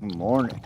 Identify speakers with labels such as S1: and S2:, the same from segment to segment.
S1: Good morning.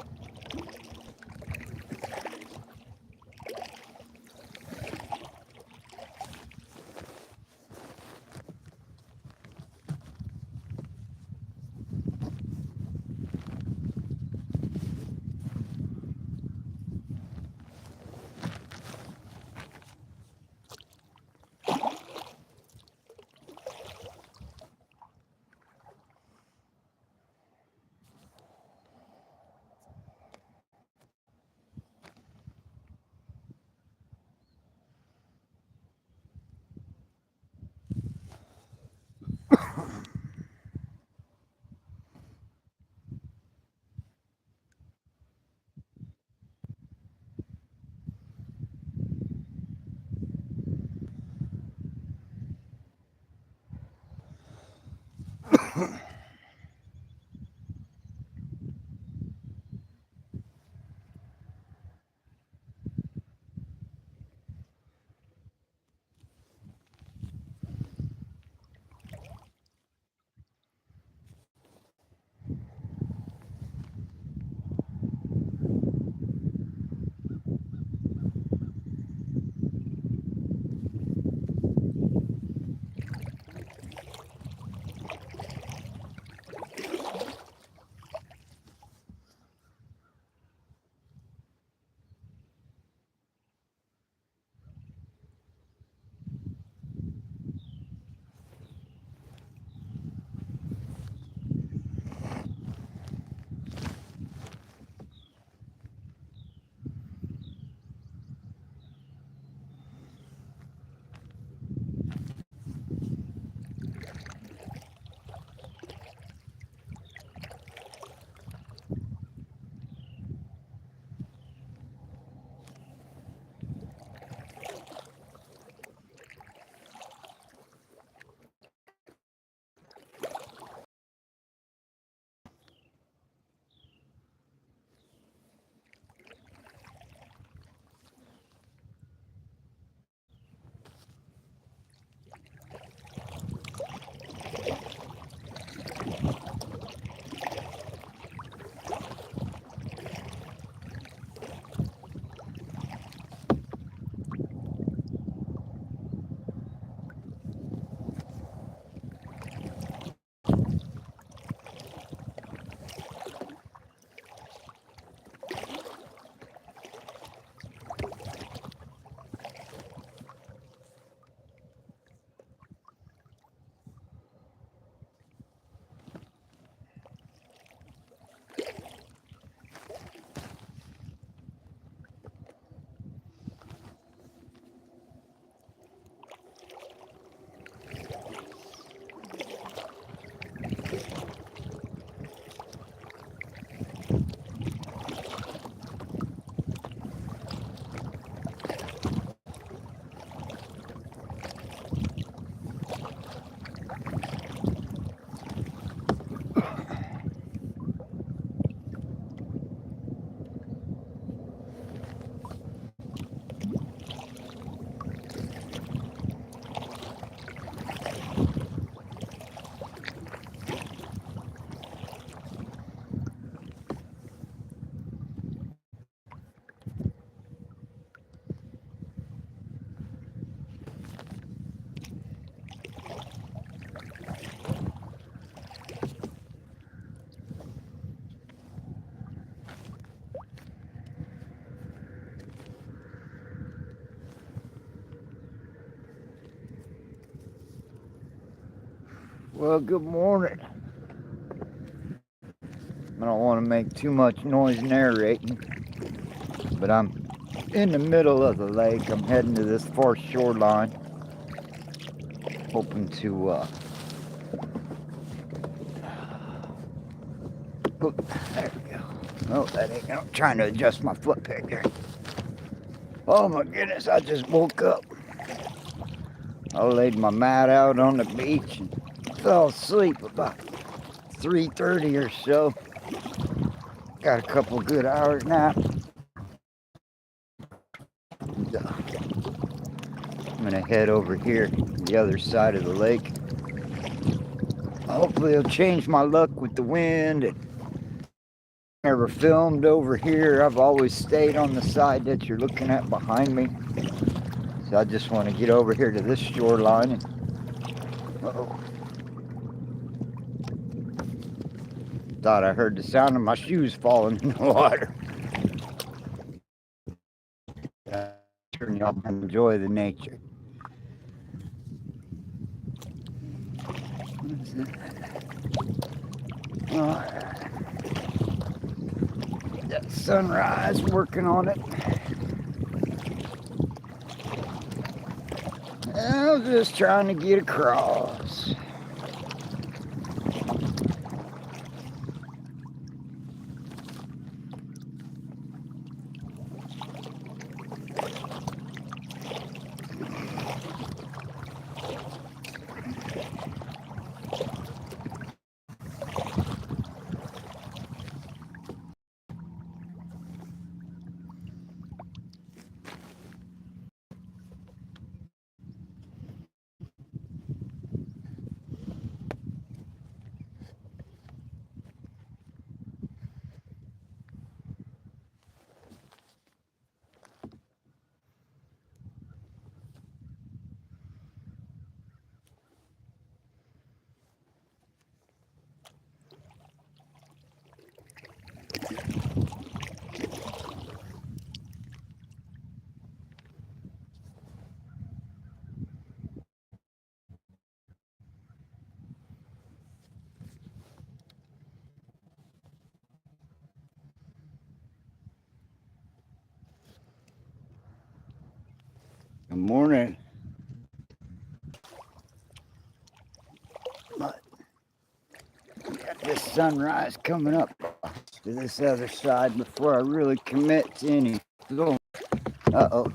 S1: Well, good morning. I don't want to make too much noise narrating, but I'm in the middle of the lake. I'm heading to this far shoreline, hoping to, oh, there we go. Oh, that ain't, I'm trying to adjust my foot peg there. Oh my goodness, I just woke up. I laid my mat out on the beach and fell asleep about 3:30 or so. Got a couple good hours nap. I'm gonna head over here to the other side of the lake. Hopefully it'll change my luck with the wind and never filmed over here. I've always stayed on the side that you're looking at behind me. So I just want to get over here to this shoreline. And, uh-oh. Thought I heard the sound of my shoes falling in the water. Turn y'all and enjoy the nature. Alright. That sunrise, working on it. I'm just trying to get across. Good morning. But got this sunrise coming up to this other side before I really commit to any film. Uh-oh.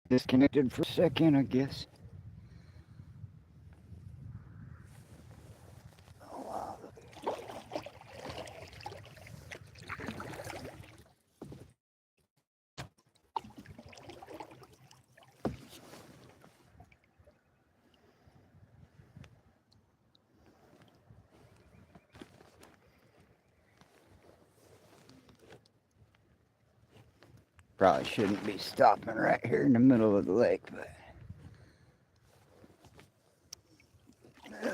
S1: Disconnected for a second, I guess. Oh, wow. Probably shouldn't be stopping right here in the middle of the lake, but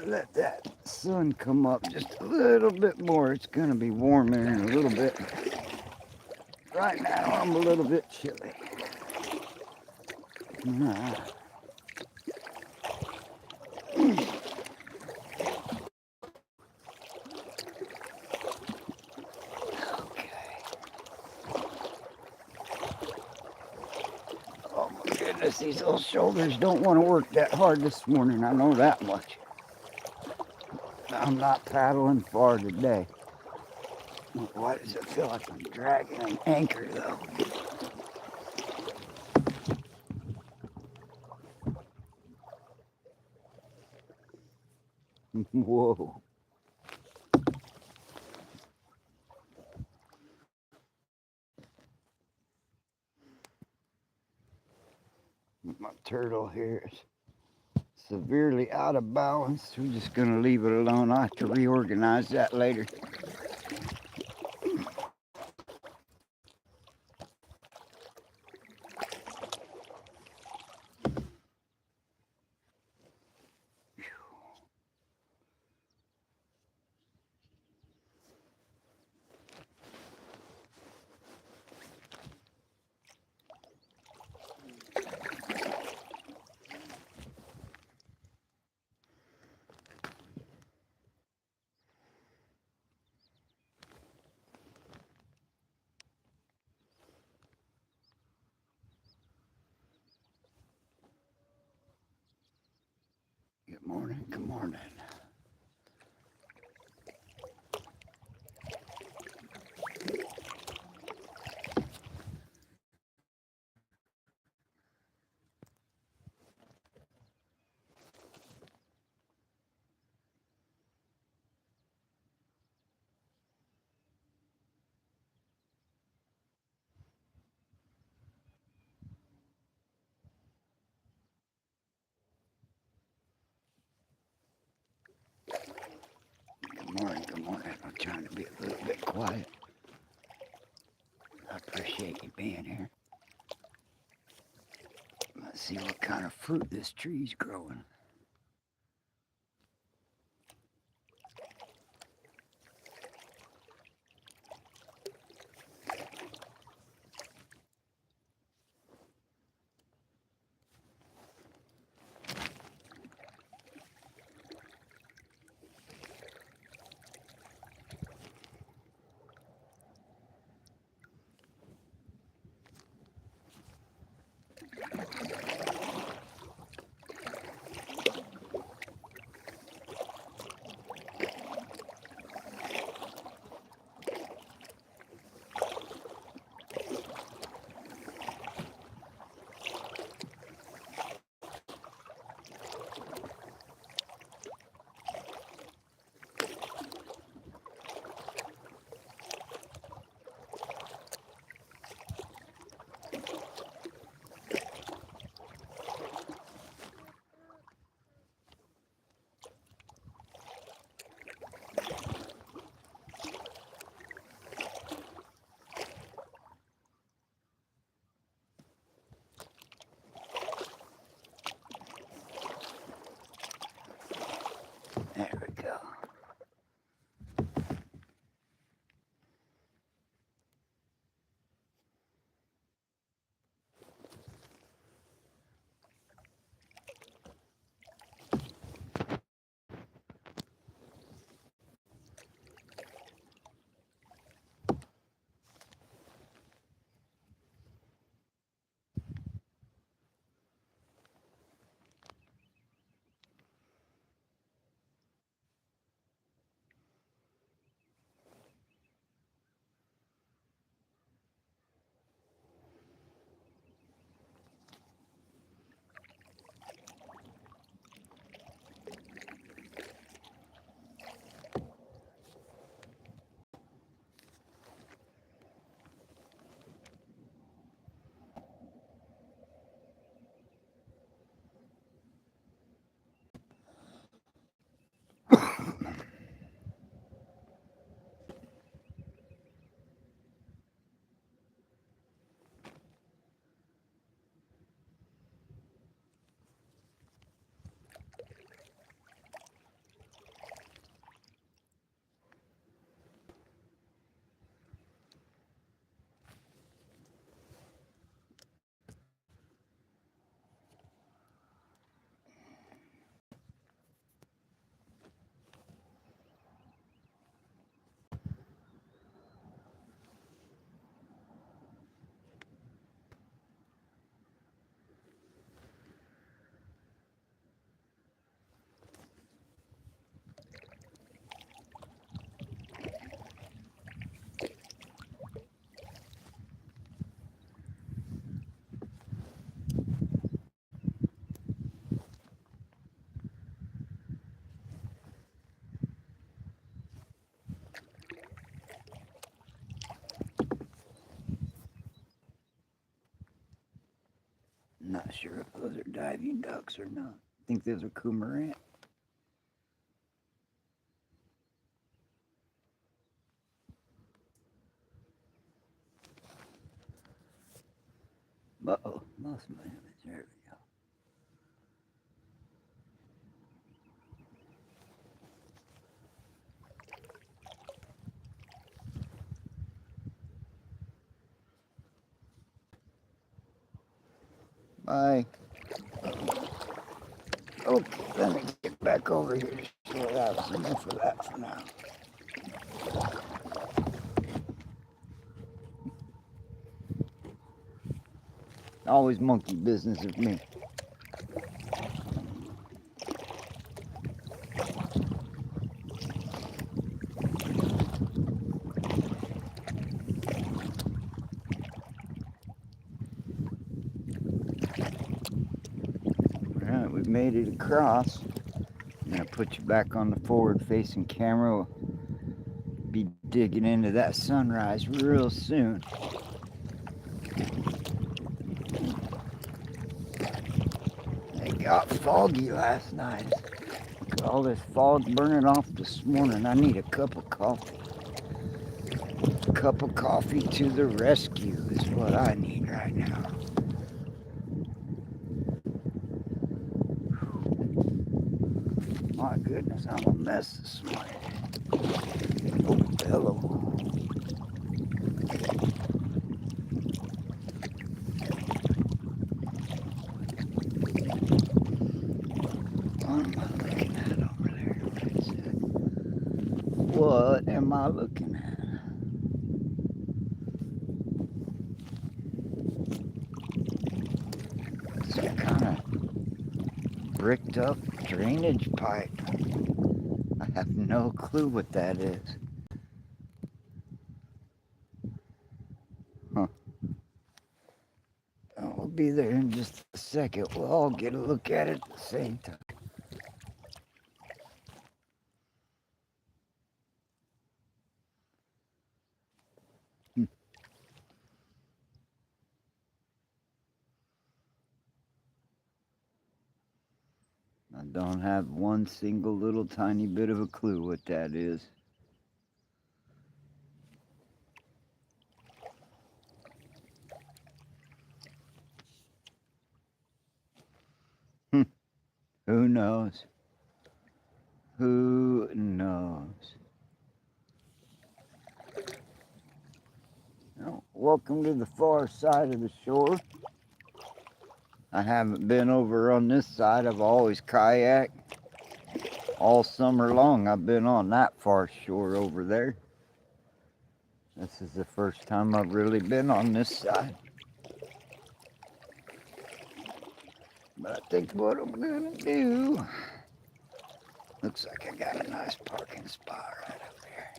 S1: let that sun come up just a little bit more. It's going to be warmer in a little bit. Right now, I'm a little bit chilly. Oh my goodness, these little shoulders don't want to work that hard this morning. I know that much. I'm not paddling far today. Why does it feel like I'm dragging an anchor though? Whoa. My turtle here is severely out of balance. We're just going to leave it alone. I'll have to reorganize that later. Good morning, good morning. morning, good morning. I'm trying to be a little bit quiet. I appreciate you being here. Let's see what kind of fruit this tree's growing. There we go. Not sure if those are diving ducks or not. I think those are cormorant. Uh-oh, lost my image. There we go. Bye. Okay, let me get back over here to sort out enough of that for now. Always monkey business with me. Alright, we've made it across. I'm going to put you back on the forward-facing camera. We'll be digging into that sunrise real soon. It got foggy last night. All this fog's burning off this morning. I need a cup of coffee. A cup of coffee to the rescue is what I need right now. My goodness, I'm a mess this morning. Oh, hello. What am I looking at? Some kind of bricked up drainage pipe. I have no clue what that is. Huh. We'll be there in just a second. We'll all get a look at it at the same time. I don't have one single little tiny bit of a clue what that is. Who knows? Who knows? Well, welcome to the far side of the shore. I haven't been over on this side. I've always kayaked. All summer long I've been on that far shore over there. This is the first time I've really been on this side. But I think what I'm gonna do, looks like I got a nice parking spot right up here.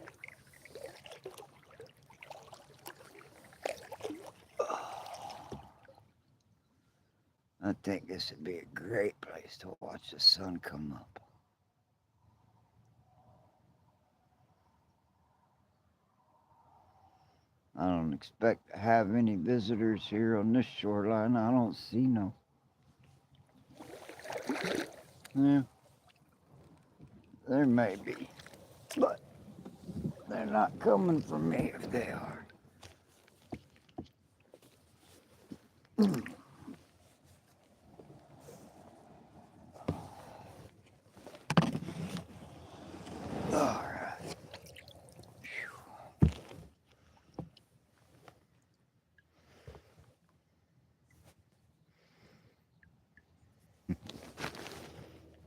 S1: I think this would be a great place to watch the sun come up. I don't expect to have any visitors here on this shoreline. I don't see no. Yeah, there may be, but they're not coming for me if they are. All right.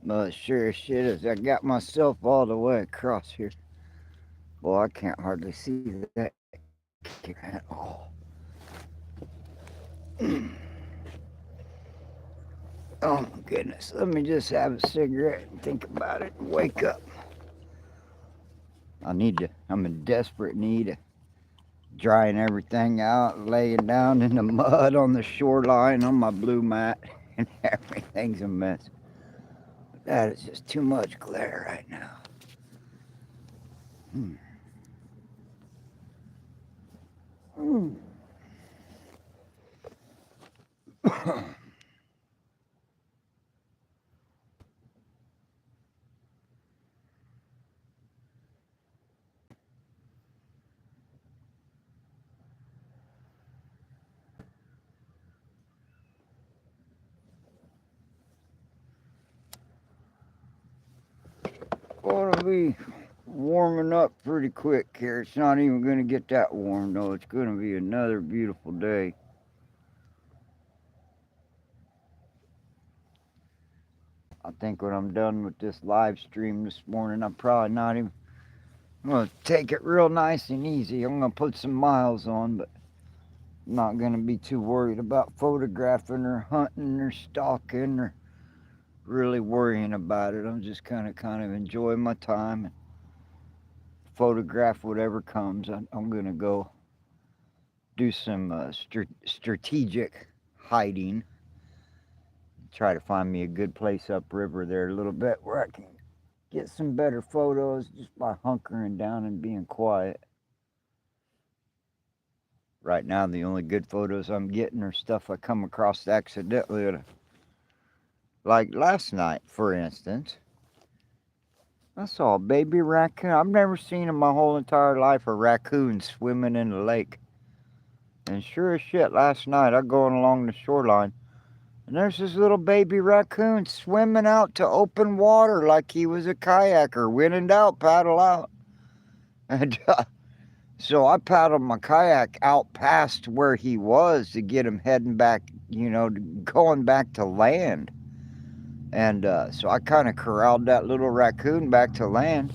S1: But sure as shit is, I got myself all the way across here. Boy, I can't hardly see that at all. Oh my goodness, let me just have a cigarette and think about it and wake up. I'm in desperate need of drying everything out, laying down in the mud on the shoreline on my blue mat, and everything's a mess. But that is just too much glare right now. Gonna be warming up pretty quick here. It's not even gonna get that warm though. It's gonna be another beautiful day. I think when I'm done with this live stream this morning, I'm probably not even I'm gonna take it real nice and easy. I'm gonna put some miles on, but I'm not gonna be too worried about photographing or hunting or stalking or really worrying about it. I'm just kind of enjoying my time and photograph whatever comes. I'm gonna go do some strategic hiding. Try to find me a good place upriver there a little bit where I can get some better photos just by hunkering down and being quiet. Right now, the only good photos I'm getting are stuff I come across accidentally. Like last night, for instance, I saw a baby raccoon. I've never seen in my whole entire life a raccoon swimming in the lake. And sure as shit, last night I going along the shoreline, and there's this little baby raccoon swimming out to open water like he was a kayaker. When in doubt, paddle out. And so I paddled my kayak out past where he was to get him heading back, going back to land. And so I kind of corralled that little raccoon back to land.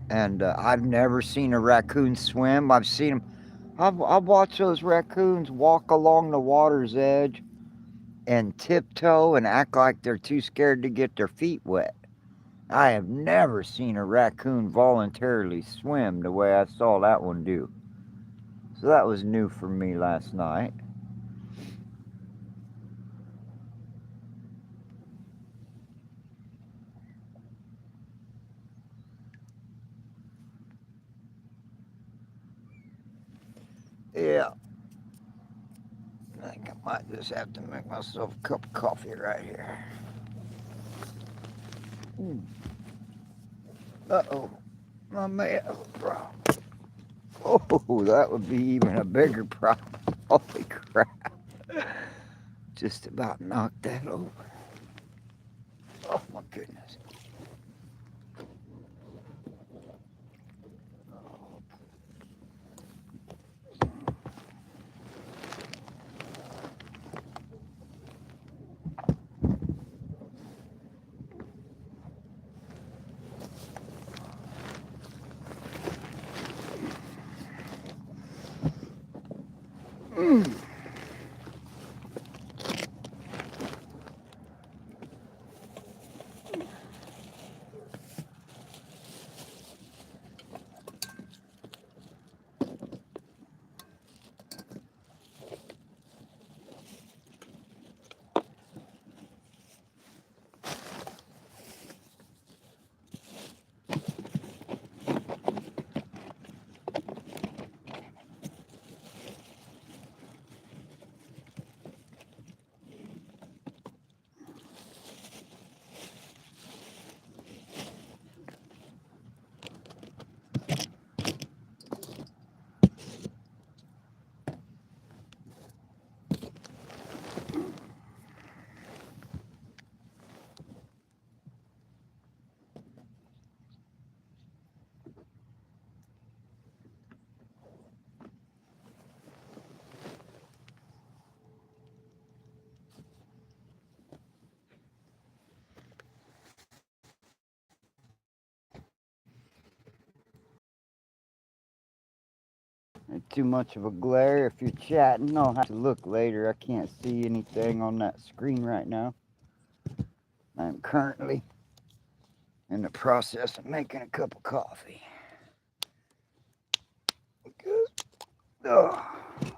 S1: And I've never seen a raccoon swim. I've seen them. I've watched those raccoons walk along the water's edge and tiptoe and act like they're too scared to get their feet wet. I have never seen a raccoon voluntarily swim the way I saw that one do. So that was new for me last night. Yeah. I think I might just have to make myself a cup of coffee right here. Uh-oh. My mail problem. Oh, that would be even a bigger problem. Holy crap. Just about knocked that over. Oh, my goodness. Too much of a glare. If you're chatting, I'll have to look later. I can't see anything on that screen right now. I'm currently in the process of making a cup of coffee. Ugh.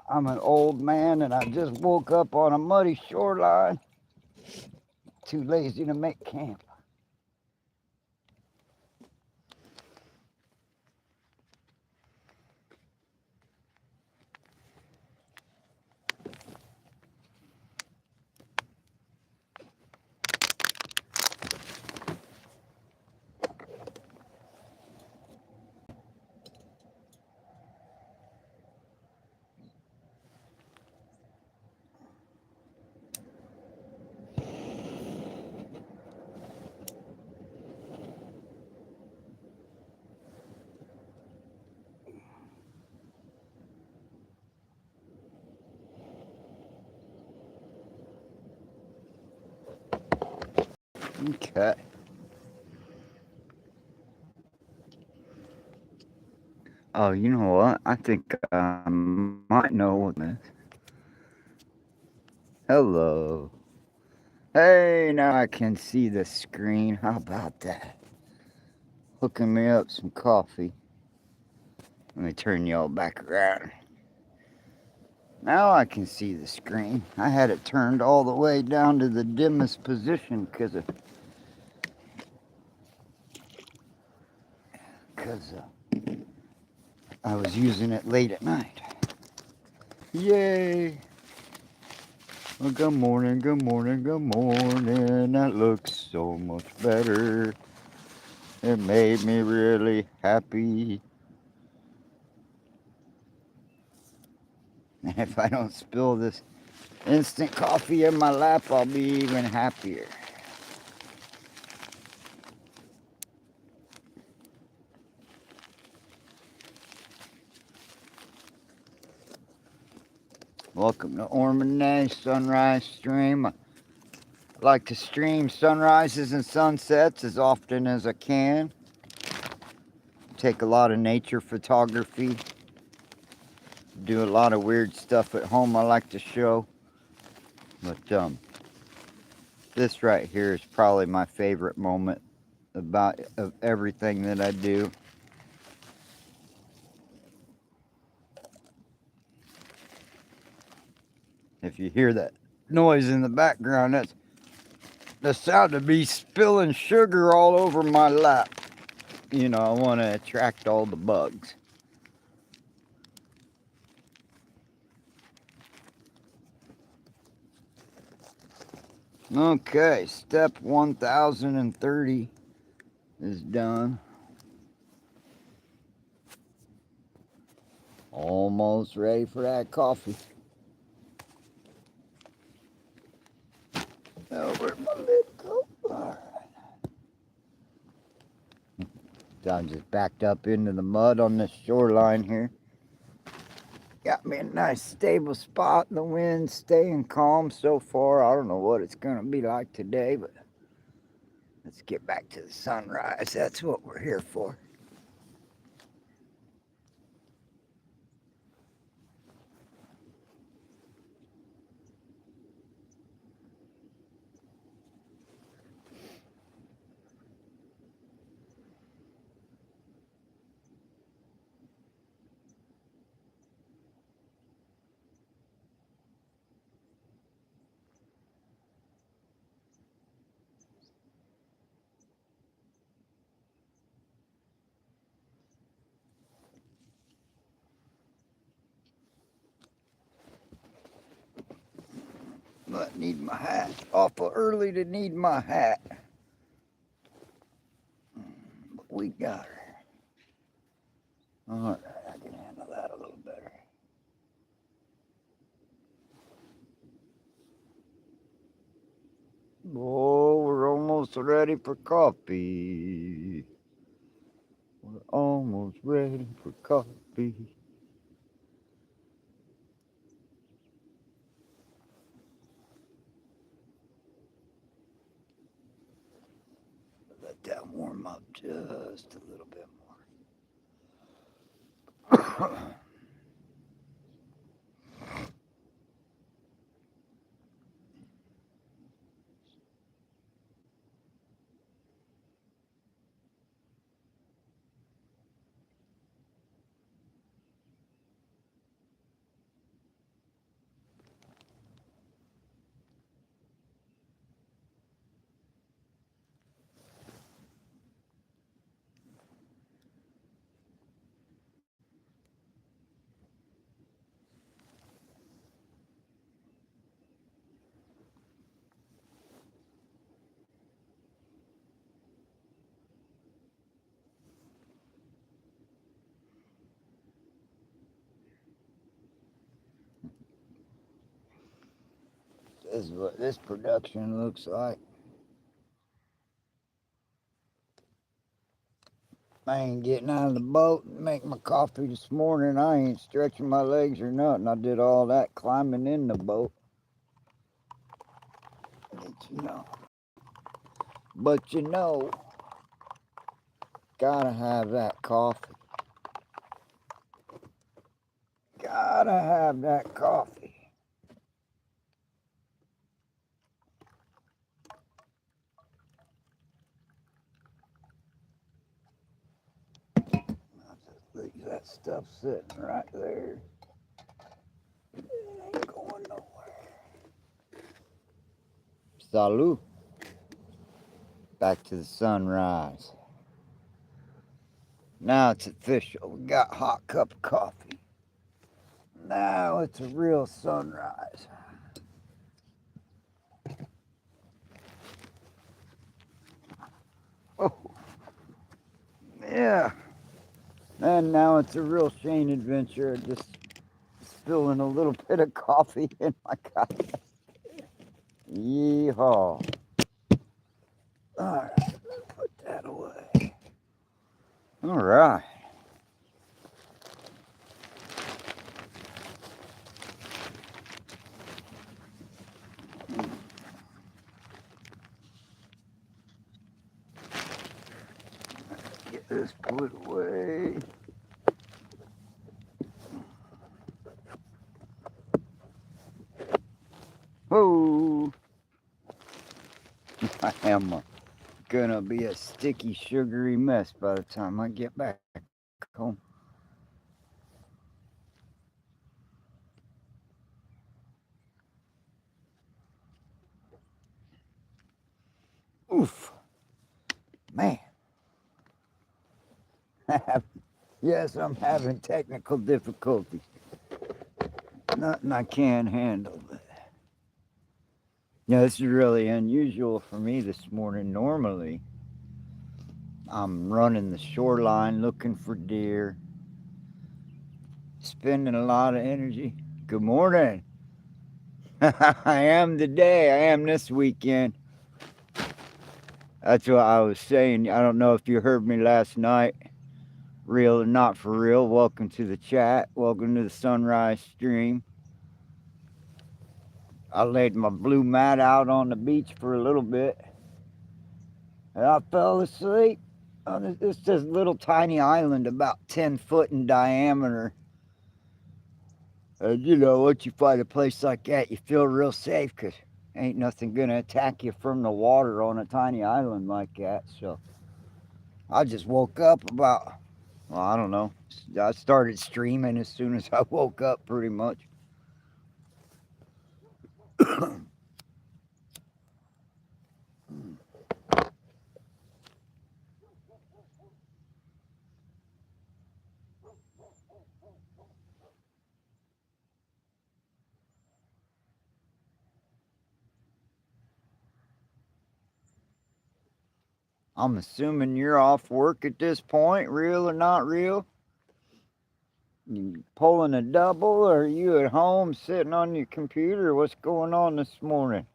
S1: I'm an old man and I just woke up on a muddy shoreline. Too lazy to make camp. Okay. Oh, you know what? I think I might know what this. Hello. Hey, now I can see the screen. How about that? Hooking me up some coffee. Let me turn y'all back around. Now I can see the screen. I had it turned all the way down to the dimmest position because I was using it late at night. Yay! Well, good morning, good morning, good morning. That looks so much better. It made me really happy. And if I don't spill this instant coffee in my lap, I'll be even happier. Welcome to Ormanay Sunrise Stream. I like to stream sunrises and sunsets as often as I can. Take a lot of nature photography. Do a lot of weird stuff at home I like to show. But this right here is probably my favorite moment of everything that I do. If you hear that noise in the background, that's the sound of me spilling sugar all over my lap. You know, I want to attract all the bugs. Okay, step 1030 is done. Almost ready for that coffee. Oh, where'd my lid go? Alright. So I'm just backed up into the mud on this shoreline here. Got me a nice stable spot. The wind's staying calm so far. I don't know what it's going to be like today, but let's get back to the sunrise. That's what we're here for. But need my hat. Awful early to need my hat. But we got her. Alright, I can handle that a little better. Oh, we're almost ready for coffee. We're almost ready for coffee. Let that warm up just a little bit more. This is what this production looks like. I ain't getting out of the boat and make my coffee this morning. I ain't stretching my legs or nothing. I did all that climbing in the boat. But you know, gotta have that coffee. Gotta have that coffee. I'll just leave that stuff sitting right there. It ain't going nowhere. Salud. Back to the sunrise. Now it's official. We got a hot cup of coffee. Now it's a real sunrise. Oh, Yeah. And now it's a real Shane adventure. Just spilling a little bit of coffee in my cup. Yeehaw. Alright, put that away. Alright. Get this put away. Oh, I am gonna be a sticky, sugary mess by the time I get back home. Oof, man. Yes, I'm having technical difficulties. Nothing I can't handle. Yeah, this is really unusual for me this morning. Normally, I'm running the shoreline looking for deer, spending a lot of energy. Good morning. I am today. I am this weekend. That's what I was saying. I don't know if you heard me last night. Real or not for real. Welcome to the chat. Welcome to the sunrise stream. I laid my blue mat out on the beach for a little bit, and I fell asleep on this little tiny island about 10 foot in diameter. And you know, once you find a place like that, you feel real safe because ain't nothing going to attack you from the water on a tiny island like that. So I just woke up about, well, I don't know. I started streaming as soon as I woke up, pretty much. I'm assuming you're off work at this point, real or not real? You pulling a double, or are you at home sitting on your computer? What's going on this morning?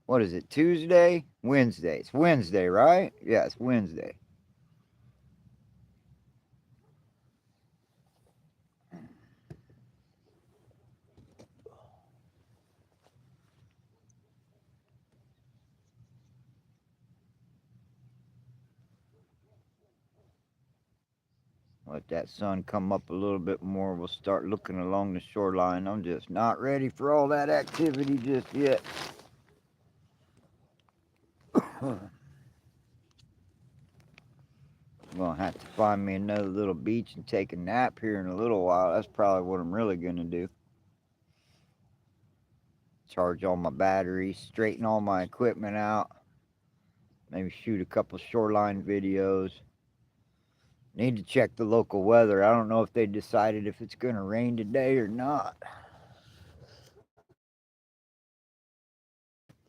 S1: What is it, Tuesday? Wednesday. It's Wednesday, right? Yeah, it's Wednesday. Let that sun come up a little bit more. We'll start looking along the shoreline. I'm just not ready for all that activity just yet. I'm gonna have to find me another little beach and take a nap here in a little while. That's probably what I'm really gonna do. Charge all my batteries, straighten all my equipment out, maybe shoot a couple shoreline videos. Need to check the local weather. I don't know if they decided if it's gonna rain today or not.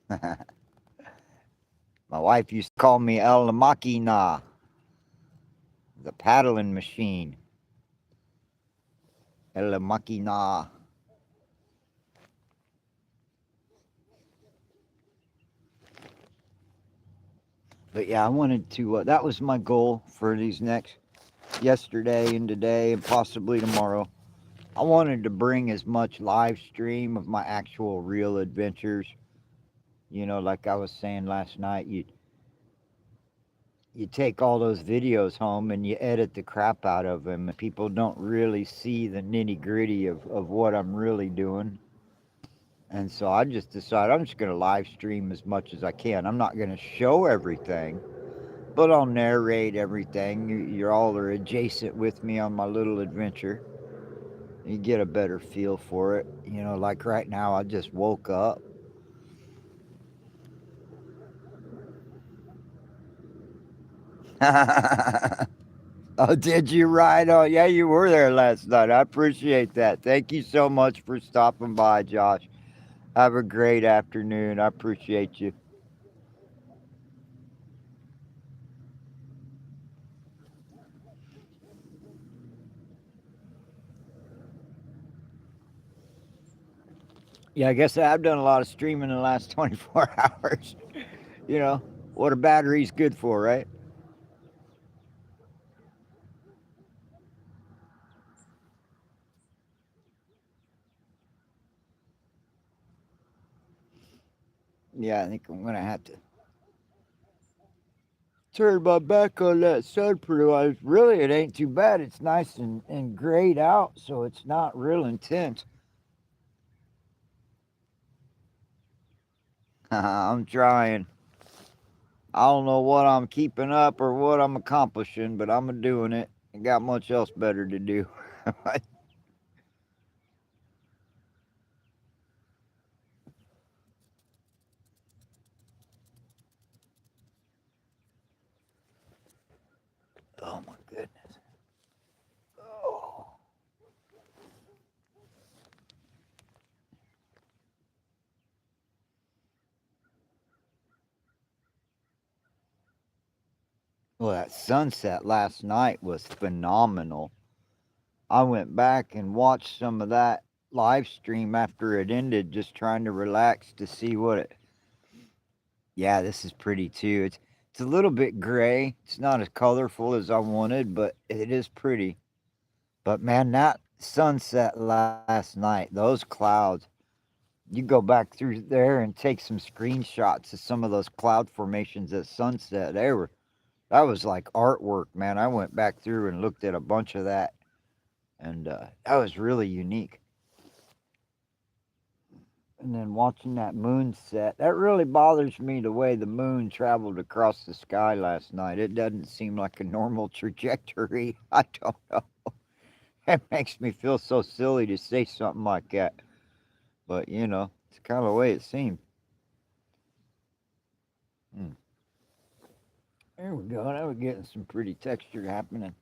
S1: My wife used to call me El Machina, the paddling machine. El Machina. But yeah, I wanted to, that was my goal for these next, yesterday and today and possibly tomorrow. I wanted to bring as much live stream of my actual real adventures. You know, like I was saying last night, you take all those videos home and you edit the crap out of them, and people don't really see the nitty gritty of what I'm really doing. And so I just decided I'm just going to live stream as much as I can. I'm not going to show everything, but I'll narrate everything. You're all are adjacent with me on my little adventure. You get a better feel for it. You know, like right now, I just woke up. Oh, did you ride? Oh, yeah, you were there last night. I appreciate that. Thank you so much for stopping by, Josh. Have a great afternoon. I appreciate you. Yeah, I guess I've done a lot of streaming in the last 24 hours. You know, what a battery's good for, right? Yeah, I think I'm going to have to turn my back on that sun pretty much. Really, it ain't too bad. It's nice and grayed out, so it's not real intense. I'm trying. I don't know what I'm keeping up or what I'm accomplishing, but I'm doing it. I got much else better to do. Oh my goodness. Oh. Well, that sunset last night was phenomenal. I went back and watched some of that live stream after it ended, just trying to relax to see what it. Yeah, this is pretty too. It's a little bit gray. It's not as colorful as I wanted, but it is pretty. But man, that sunset last night, those clouds, you go back through there and take some screenshots of some of those cloud formations at sunset. That was like artwork, man. I went back through and looked at a bunch of that, and that was really unique. And then watching that moon set, that really bothers me the way the moon traveled across the sky last night. It doesn't seem like a normal trajectory. I don't know. It makes me feel so silly to say something like that. But, it's kind of the way it seemed. Hmm. There we go. Now we're getting some pretty texture happening.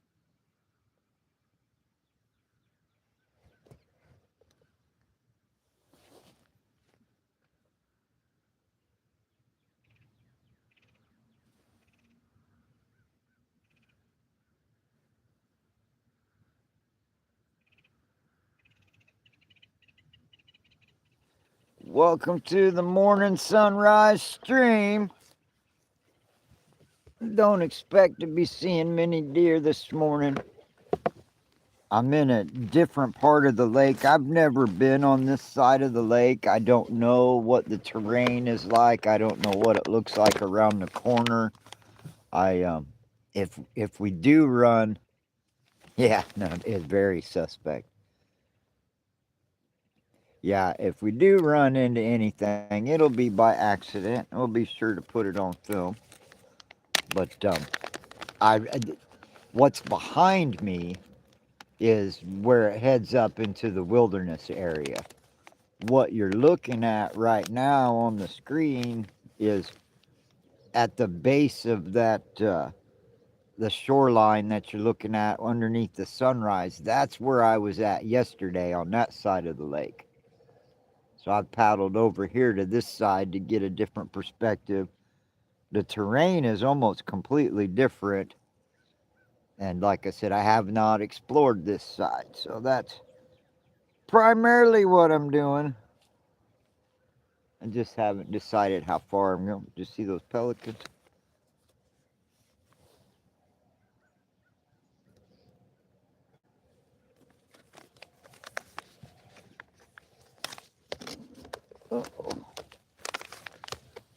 S1: Welcome to the morning sunrise stream. Don't expect to be seeing many deer this morning. I'm in a different part of the lake. I've never been on this side of the lake. I don't know what the terrain is like. I don't know what it looks like around the corner. I if we do run, yeah, no, it's very suspect. Yeah, if we do run into anything, it'll be by accident. We'll be sure to put it on film. But I what's behind me is where it heads up into the wilderness area. What you're looking at right now on the screen is at the base of that the shoreline that you're looking at underneath the sunrise. That's where I was at yesterday on that side of the lake. So I've paddled over here to this side to get a different perspective. The terrain is almost completely different, and like I said, I have not explored this side, so that's primarily what I'm doing. I just haven't decided how far I'm going. Just see those pelicans. Uh-oh.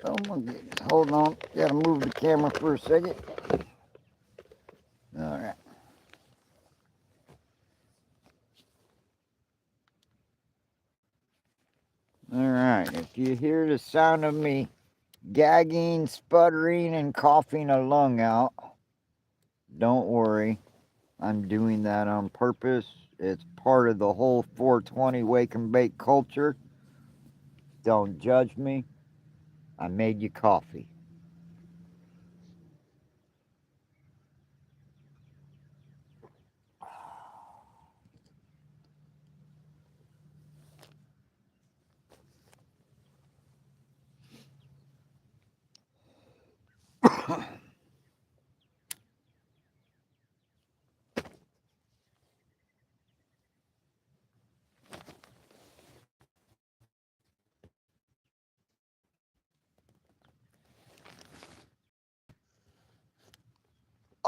S1: Oh my goodness. Hold on. Gotta move the camera for a second. Alright. Alright. If you hear the sound of me gagging, sputtering, and coughing a lung out, don't worry. I'm doing that on purpose. It's part of the whole 420 wake and bake culture. Don't judge me. I made you coffee.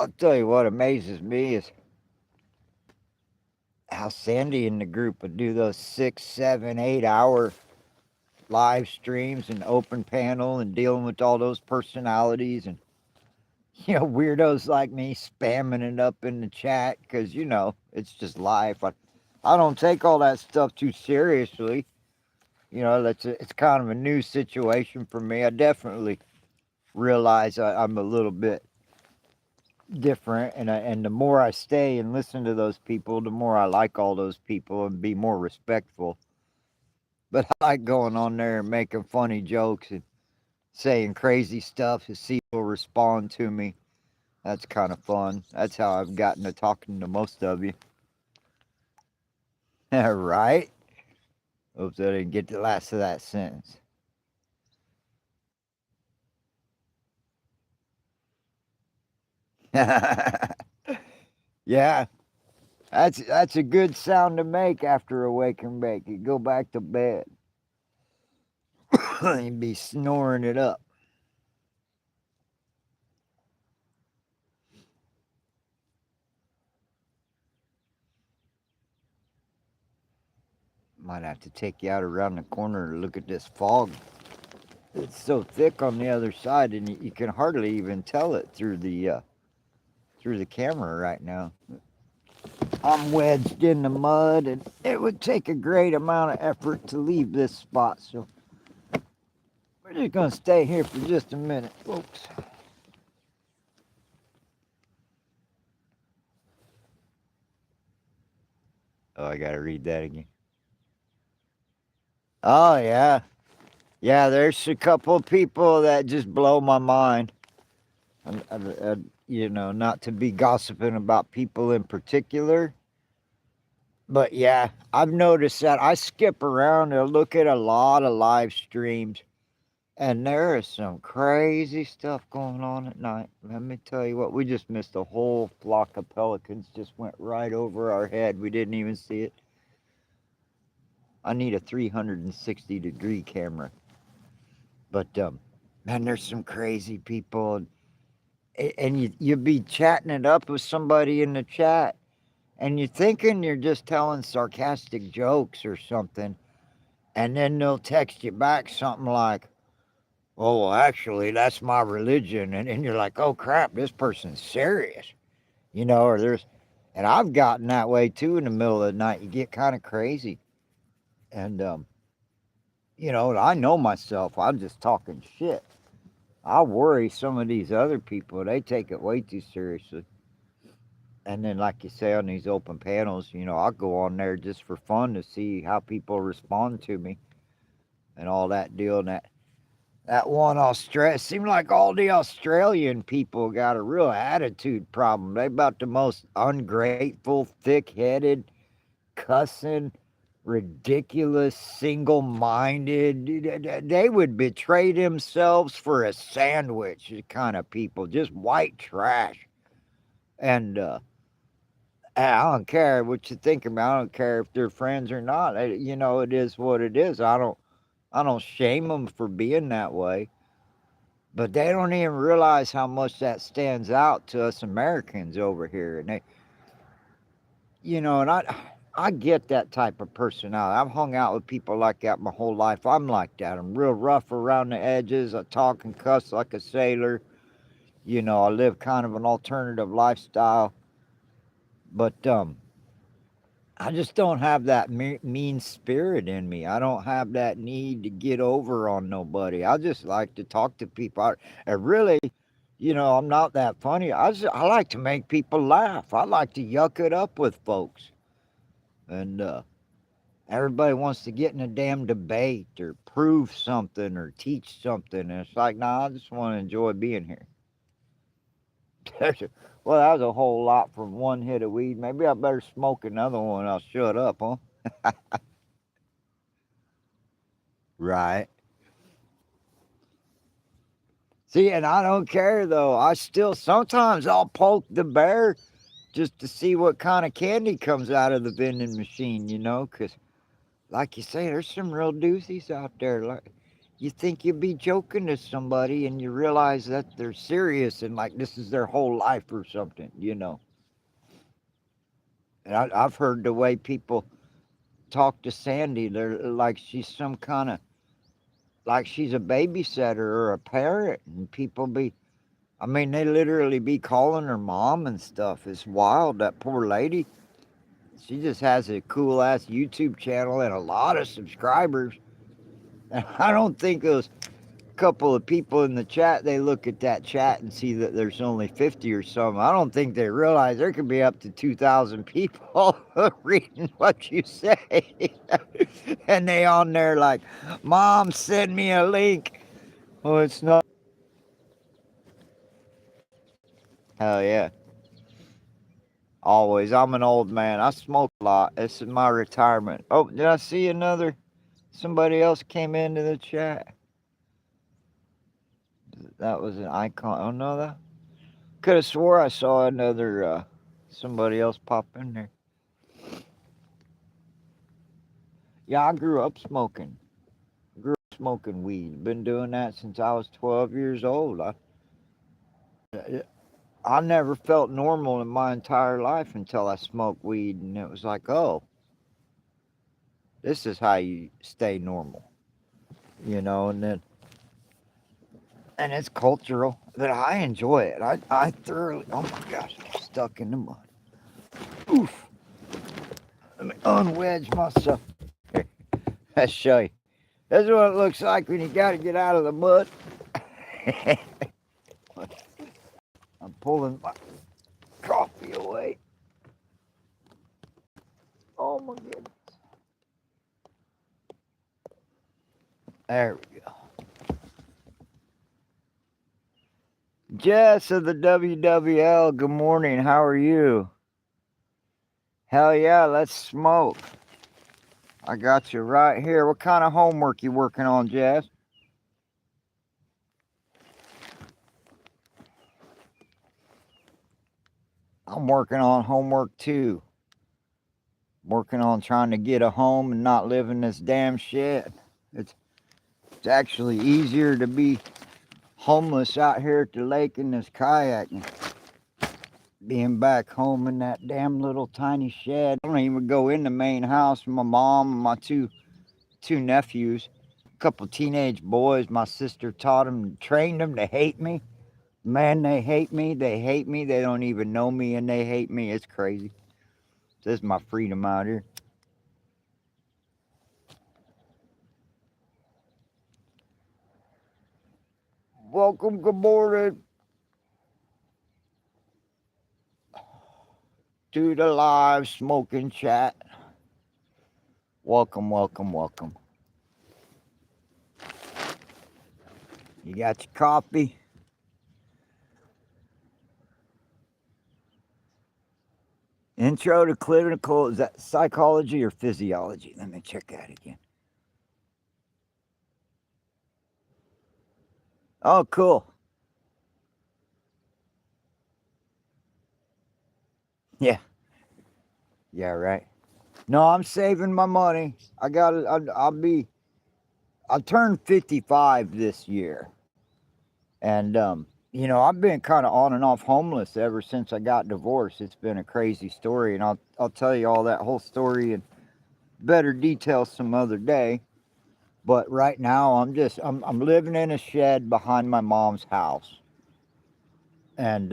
S1: I'll tell you what amazes me is how Sandy and the group would do those 6, 7, 8 hour live streams and open panel and dealing with all those personalities and weirdos like me spamming it up in the chat because it's just life. I don't take all that stuff too seriously. It's kind of a new situation for me. I definitely realize I'm a little bit different, and the more I stay and listen to those people, the more I like all those people and be more respectful. But I like going on there and making funny jokes and saying crazy stuff to see people respond to me. That's kind of fun. That's how I've gotten to talking to most of you. Right? Oops, I didn't get the last of that sentence. Yeah, that's a good sound to make after a wake and bake. You go back to bed. You'd be snoring it up. Might have to take you out around the corner to look at this fog. It's so thick on the other side, and you can hardly even tell it through the camera right now. I'm wedged in the mud, and it would take a great amount of effort to leave this spot. So we're just gonna stay here for just a minute, folks. Oh, I gotta read that again. Oh yeah, yeah. There's a couple of people that just blow my mind. Not to be gossiping about people in particular, but yeah, I've noticed that I skip around and look at a lot of live streams, and there is some crazy stuff going on at night. Let me tell you what, we just missed a whole flock of pelicans, just went right over our head. We didn't even see it. I need a 360-degree camera. But man, there's some crazy people, and you'd be chatting it up with somebody in the chat, and you're thinking you're just telling sarcastic jokes or something, and then they'll text you back something like, "Oh, well, actually, that's my religion," and you're like, "Oh crap, this person's serious," or and I've gotten that way too in the middle of the night. You get kind of crazy, and I know myself. I'm just talking shit. I worry some of these other people, they take it way too seriously. And then, like you say, on these open panels, I'll go on there just for fun to see how people respond to me and all that deal. And that one Australia, seemed like all the Australian people got a real attitude problem. They about the most ungrateful, thick-headed, cussing, ridiculous, single-minded. They would betray themselves for a sandwich kind of people, just white trash. And I don't care what you think about. I don't care if they're friends or not. It is what it is. I don't shame them for being that way, but they don't even realize how much that stands out to us Americans over here. And and I get that type of personality. I've hung out with people like that my whole life. I'm like that. I'm real rough around the edges. I talk and cuss like a sailor. I live kind of an alternative lifestyle. But I just don't have that mean spirit in me. I don't have that need to get over on nobody. I just like to talk to people. I really, I'm not that funny. I like to make people laugh. I like to yuck it up with folks. And everybody wants to get in a damn debate or prove something or teach something. And it's like, nah, I just want to enjoy being here. Well, that was a whole lot from one hit of weed. Maybe I better smoke another one. I'll shut up, huh? Right. See, and I don't care though. I still sometimes I'll poke the bear just to see what kind of candy comes out of the vending machine, because like you say, there's some real doozies out there. Like, you think you'd be joking to somebody and you realize that they're serious and like this is their whole life or something. And I've heard the way people talk to Sandy. They're like she's some kind of like she's a babysitter or a parent, and people be. I mean, they literally be calling her mom and stuff. It's wild. That poor lady. She just has a cool ass YouTube channel and a lot of subscribers. And I don't think those couple of people in the chat, they look at that chat and see that there's only 50 or something. I don't think they realize there could be up to 2,000 people reading what you say. And they on there like, Mom, send me a link. Oh, it's not. Hell yeah. Always. I'm an old man. I smoke a lot. This is my retirement. Oh, did I see another? Somebody else came into the chat. That was an icon. Oh, no, that. Could have swore I saw another, somebody else pop in there. Yeah, I grew up smoking. Grew up smoking weed. Been doing that since I was 12 years old. I never felt normal in my entire life until I smoked weed, and it was like, oh, this is how you stay normal, and it's cultural, but I enjoy it. I thoroughly. Oh my gosh, I'm stuck in the mud. Oof. Let me unwedge myself. Here, let's show you. This is what it looks like when you got to get out of the mud. I'm pulling my coffee away. Oh my goodness. There we go. Jess of the WWL, good morning. How are you? Hell yeah, let's smoke. I got you right here. What kind of homework you working on, Jess? I'm working on homework too. Working on trying to get a home and not live in this damn shit. It's actually easier to be homeless out here at the lake in this kayak and being back home in that damn little tiny shed. I don't even go in the main house with my mom and my two nephews. A couple teenage boys. My sister taught them, trained them to hate me. Man, they hate me. They hate me. They don't even know me and they hate me. It's crazy. This is my freedom out here. Welcome, good morning to the live smoking chat. Welcome, welcome, welcome. You got your coffee? Intro to clinical, is that psychology or physiology? Let me check that again. Oh, cool. Yeah. Yeah, right. No, I'm saving my money. I'll turn 55 this year. And, I've been kind of on and off homeless ever since I got divorced. It's been a crazy story, and I'll tell you all that whole story in better detail some other day. But right now, I'm living in a shed behind my mom's house, and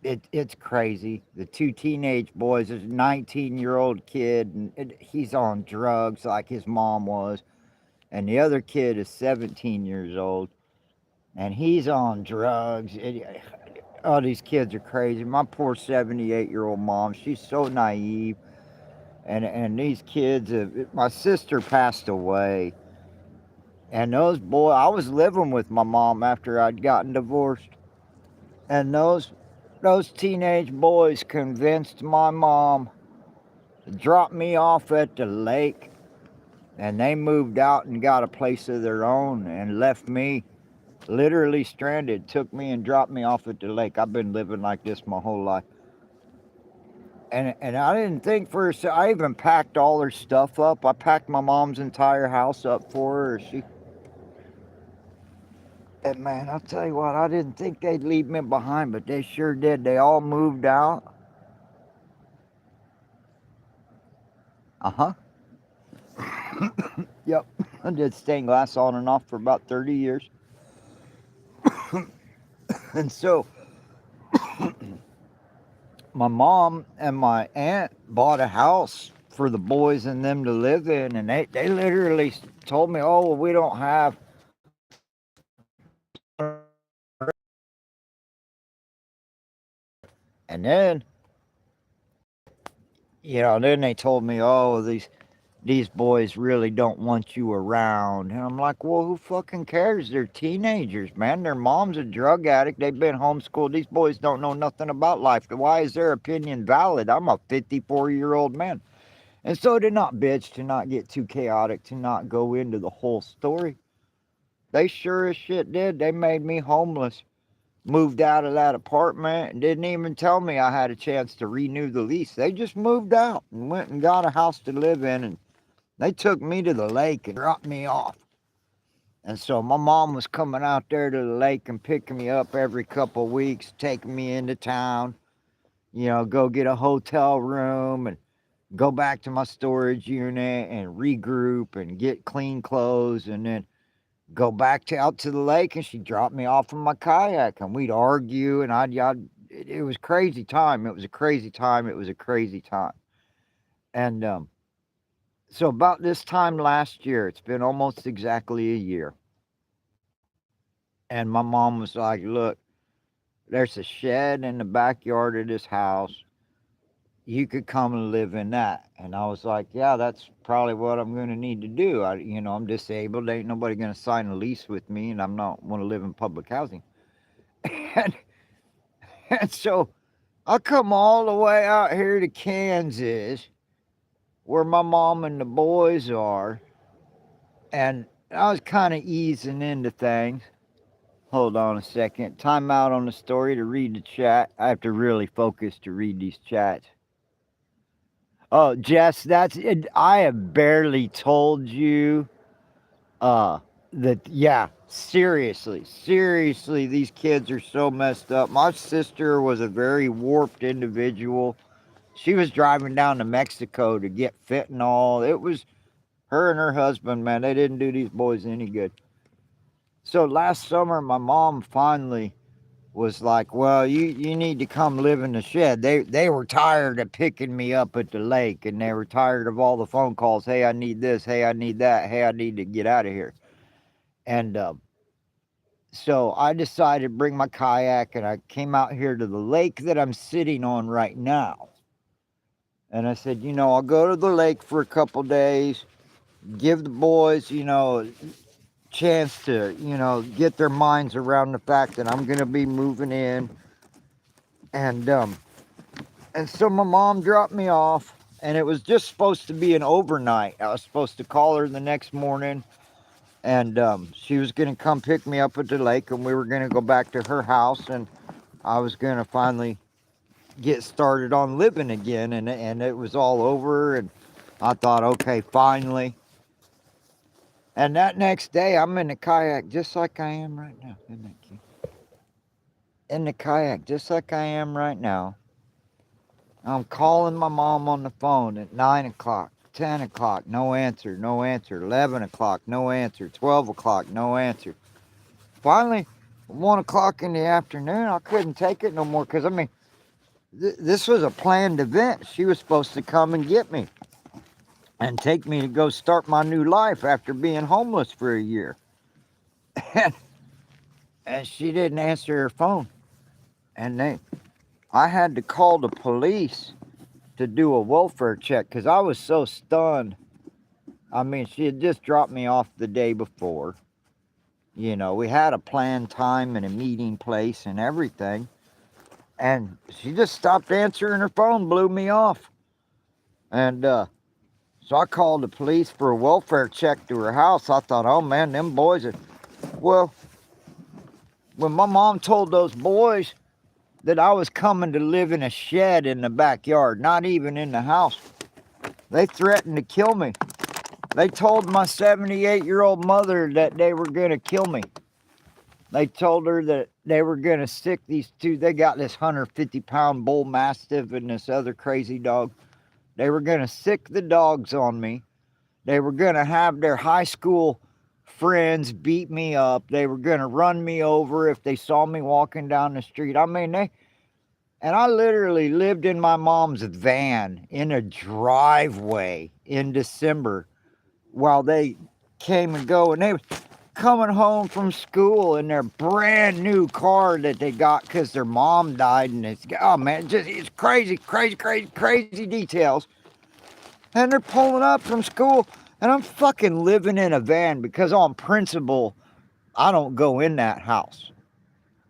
S1: it's crazy. The two teenage boys, there's a 19-year-old kid, and he's on drugs like his mom was, and the other kid is 17 years old, and he's on drugs. Oh, these kids are crazy. My poor 78-year-old mom, she's so naive, and these kids, my sister passed away. And those boys, I was living with my mom after I'd gotten divorced. And those teenage boys convinced my mom to drop me off at the lake. And they moved out and got a place of their own and left me literally stranded. Took me and dropped me off at the lake. I've been living like this my whole life. And I didn't think for a second. I even packed all her stuff up. I packed my mom's entire house up for her. And man, I'll tell you what, I didn't think they'd leave me behind, but they sure did. They all moved out. Uh-huh. Yep. I did stained glass on and off for about 30 years. And so my mom and my aunt bought a house for the boys and them to live in, and they literally told me, oh, well, we don't have. And then, then they told me, oh, these boys really don't want you around. And I'm like, well, who fucking cares? They're teenagers, man. Their mom's a drug addict. They've been homeschooled. These boys don't know nothing about life. Why is their opinion valid? I'm a 54-year-old man. And so to not bitch, to not get too chaotic, to not go into the whole story, they sure as shit did. They made me homeless. Moved out of that apartment and didn't even tell me I had a chance to renew the lease. They just moved out and went and got a house to live in, and they took me to the lake and dropped me off. And so my mom was coming out there to the lake and picking me up every couple of weeks, taking me into town, go get a hotel room and go back to my storage unit and regroup and get clean clothes, and then go back out to the lake, and she'd drop me off in my kayak, and we'd argue, and it was crazy time. It was a crazy time. It was a crazy time. And so about this time last year, it's been almost exactly a year, and my mom was like, look, there's a shed in the backyard of this house. You could come and live in that. And I was like, yeah, that's probably what I'm going to need to do. I'm disabled. Ain't nobody going to sign a lease with me, and I'm not want to live in public housing. and, and so I come all the way out here to Kansas, where my mom and the boys are, and I was kind of easing into things. Hold on a second. Time out on the story to read the chat. I have to really focus to read these chats. Oh, Jess, that's it. I have barely told you that, yeah, seriously, these kids are so messed up. My sister was a very warped individual. She was driving down to Mexico to get fentanyl. It was her and her husband, man. They didn't do these boys any good. So last summer, my mom finally was like, well, you need to come live in the shed. They were tired of picking me up at the lake, and they were tired of all the phone calls. Hey, I need this. Hey, I need that. Hey, I need to get out of here. And so I decided to bring my kayak, and I came out here to the lake that I'm sitting on right now. And I said, I'll go to the lake for a couple days, give the boys, chance to, get their minds around the fact that I'm going to be moving in. And so my mom dropped me off, and it was just supposed to be an overnight. I was supposed to call her the next morning, and she was going to come pick me up at the lake, and we were going to go back to her house, and I was going to finally get started on living again, and it was all over, and I thought, okay, finally. And that next day, I'm in the kayak just like I am right now. Isn't that cute? In the kayak just like I am right now. I'm calling my mom on the phone at 9 o'clock, 10 o'clock, no answer, 11 o'clock, no answer, 12 o'clock, no answer. Finally, 1 o'clock in the afternoon, I couldn't take it no more, because, this was a planned event. She was supposed to come and get me and take me to go start my new life after being homeless for a year. And she didn't answer her phone. And I had to call the police to do a welfare check, because I was so stunned. She had just dropped me off the day before. We had a planned time and a meeting place and everything. And she just stopped answering her phone, blew me off. And so I called the police for a welfare check to her house. I thought, oh man, them boys are... Well, when my mom told those boys that I was coming to live in a shed in the backyard, not even in the house, they threatened to kill me. They told my 78-year-old mother that they were going to kill me. They told her that they were going to sick these two. They got this 150-pound bull mastiff and this other crazy dog. They were going to sick the dogs on me. They were going to have their high school friends beat me up. They were going to run me over if they saw me walking down the street. I mean, and I literally lived in my mom's van in a driveway in December while they came and go. And they were coming home from school in their brand new car that they got because their mom died. And it's, oh man, it's crazy, crazy, crazy, crazy details. And they're pulling up from school, and I'm fucking living in a van because on principle, I don't go in that house.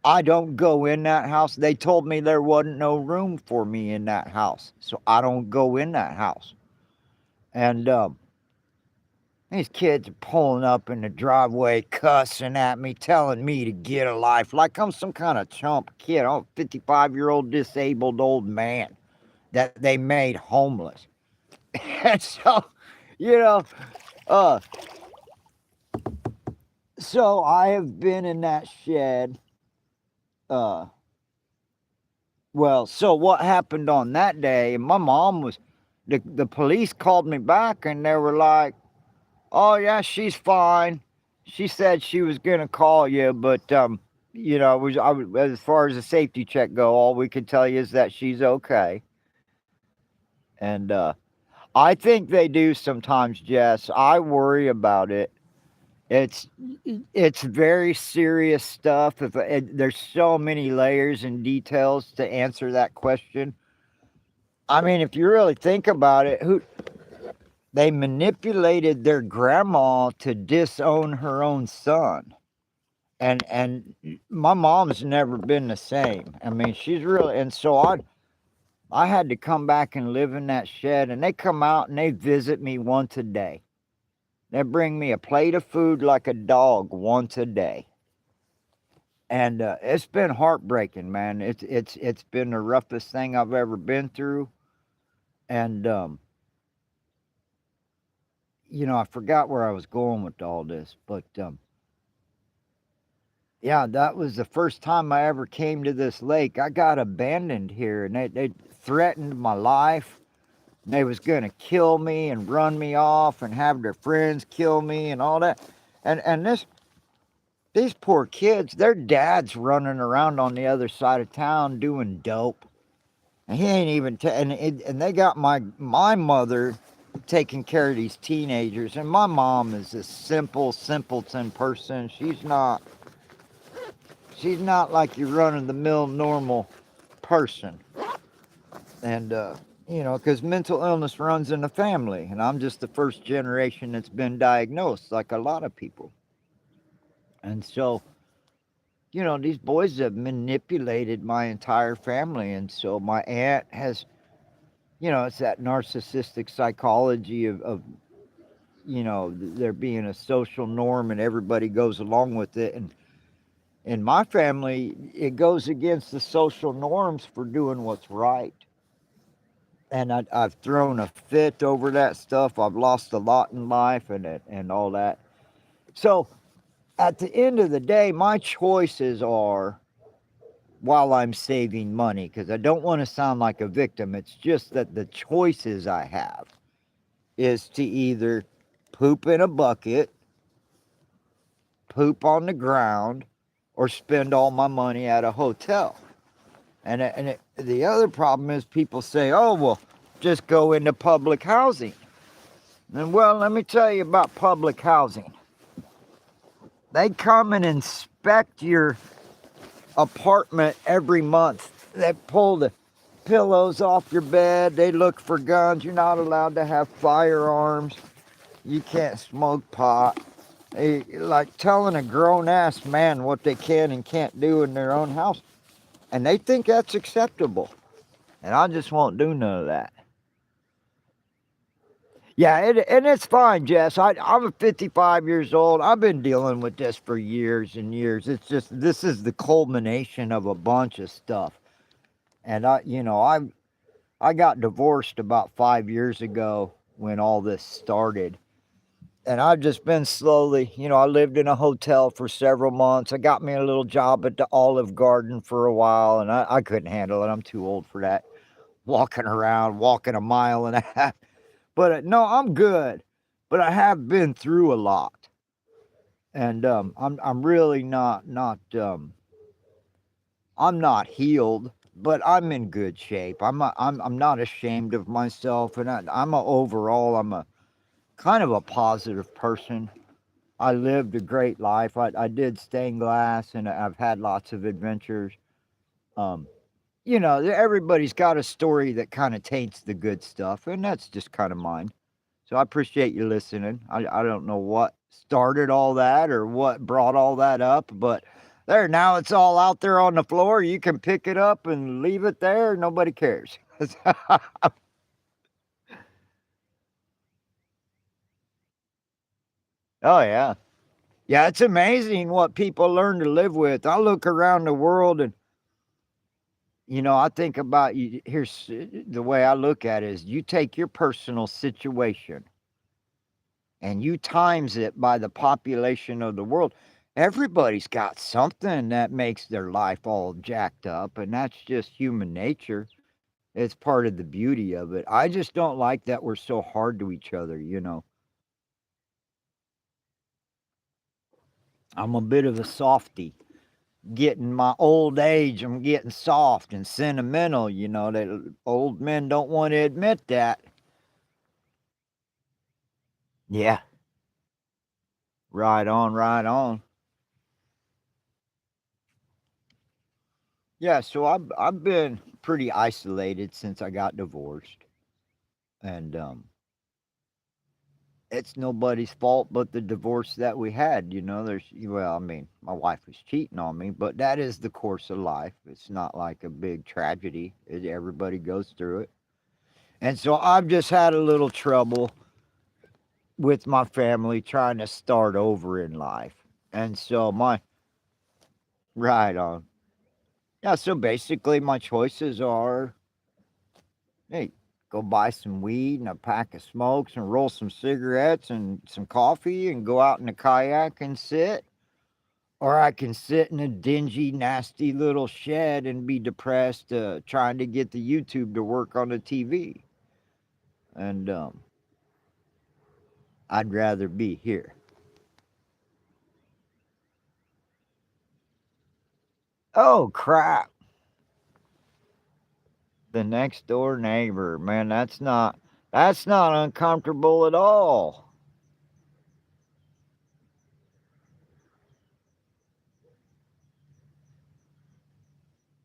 S1: I don't go in that house. They told me there wasn't no room for me in that house, so I don't go in that house. And these kids are pulling up in the driveway, cussing at me, telling me to get a life, like I'm some kind of chump kid. I'm a 55-year-old disabled old man that they made homeless. And so, you know, so I have been in that shed. Well, so what happened on that day? My mom was, the police called me back and they were like, "Oh yeah, she's fine. She said she was gonna call you, but you know, as far as the safety check go, all we could tell you is that she's okay." And I think they do sometimes, Jess. I worry about it. It's it's very serious stuff. There's so many layers and details to answer that question. I mean, if you really think about it, they manipulated their grandma to disown her own son. And my mom's never been the same. I mean, she's really, and so I had to come back and live in that shed, and they come out and they visit me once a day. They bring me a plate of food like a dog once a day. And it's been heartbreaking, man. It's been the roughest thing I've ever been through. And you know, I forgot where I was going with all this, but yeah, that was the first time I ever came to this lake. I got abandoned here, and they threatened my life. They was gonna kill me and run me off and have their friends kill me and all that. And these poor kids, their dad's running around on the other side of town doing dope. And he ain't even and they got my mother taking care of these teenagers, and my mom is a simple simpleton person. She's not like your run-of-the-mill normal person. And you know, because mental illness runs in the family, and I'm just the first generation that's been diagnosed, like a lot of people. And so, you know, these boys have manipulated my entire family, and so my aunt has, you know, it's that narcissistic psychology of you know, there being a social norm and everybody goes along with it. And in my family, it goes against the social norms for doing what's right. And I've thrown a fit over that stuff. I've lost a lot in life and all that. So at the end of the day, my choices are, while I'm saving money, because I don't want to sound like a victim, it's just that the choices I have is to either poop in a bucket, poop on the ground, or spend all my money at a hotel. And the other problem is people say, "Oh, well, just go into public housing." And well, let me tell you about public housing. They come and inspect your apartment every month. They pull the pillows off your bed. They look for guns. You're not allowed to have firearms. You can't smoke pot. They, like telling a grown-ass man what they can and can't do in their own house. And they think that's acceptable. And I just won't do none of that. Yeah, and it's fine, Jess. I'm 55 years old. I've been dealing with this for years and years. It's just, this is the culmination of a bunch of stuff. And I got divorced about 5 years ago when all this started. And I've just been slowly, I lived in a hotel for several months. I got me a little job at the Olive Garden for a while, and I couldn't handle it. I'm too old for that. Walking around, walking a mile and a half. But no, I'm good. But I have been through a lot, and I'm really I'm not healed, but I'm in good shape. I'm not ashamed of myself, and overall I'm a kind of a positive person. I lived a great life. I did stained glass, and I've had lots of adventures. Um, everybody's got a story that kind of taints the good stuff, and that's just kind of mine. So I appreciate you listening. I don't know what started all that or what brought all that up, but there, now it's all out there on the floor. You can pick it up and leave it there. Nobody cares. Oh, yeah. Yeah, it's amazing what people learn to live with. I look around the world and I think about you. Here's the way I look at it: is you take your personal situation and you times it by the population of the world. Everybody's got something that makes their life all jacked up, and that's just human nature. It's part of the beauty of it. I just don't like that we're so hard to each other. I'm a bit of a softy. Getting my old age, I'm getting soft and sentimental. That old men don't want to admit that. Yeah, right on, right on. Yeah, so I've been pretty isolated since I got divorced, and it's nobody's fault but the divorce that we had. I mean, my wife was cheating on me, but that is the course of life. It's not like a big tragedy. Everybody goes through it, and so I've just had a little trouble with my family trying to start over in life, and so my right on. Yeah, so basically my choices are, hey, go buy some weed and a pack of smokes and roll some cigarettes and some coffee and go out in a kayak and sit. Or I can sit in a dingy, nasty little shed and be depressed trying to get the YouTube to work on the TV. And I'd rather be here. Oh, crap. The next door neighbor. Man, that's not uncomfortable at all.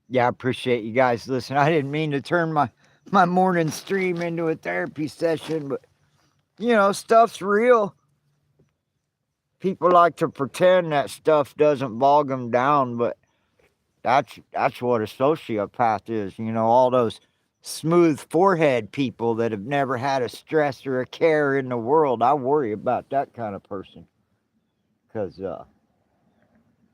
S1: Yeah, I appreciate you guys listening. I didn't mean to turn my morning stream into a therapy session, but stuff's real. People like to pretend that stuff doesn't bog them down, but that's what a sociopath is. All those smooth forehead people that have never had a stress or a care in the world. I worry about that kind of person because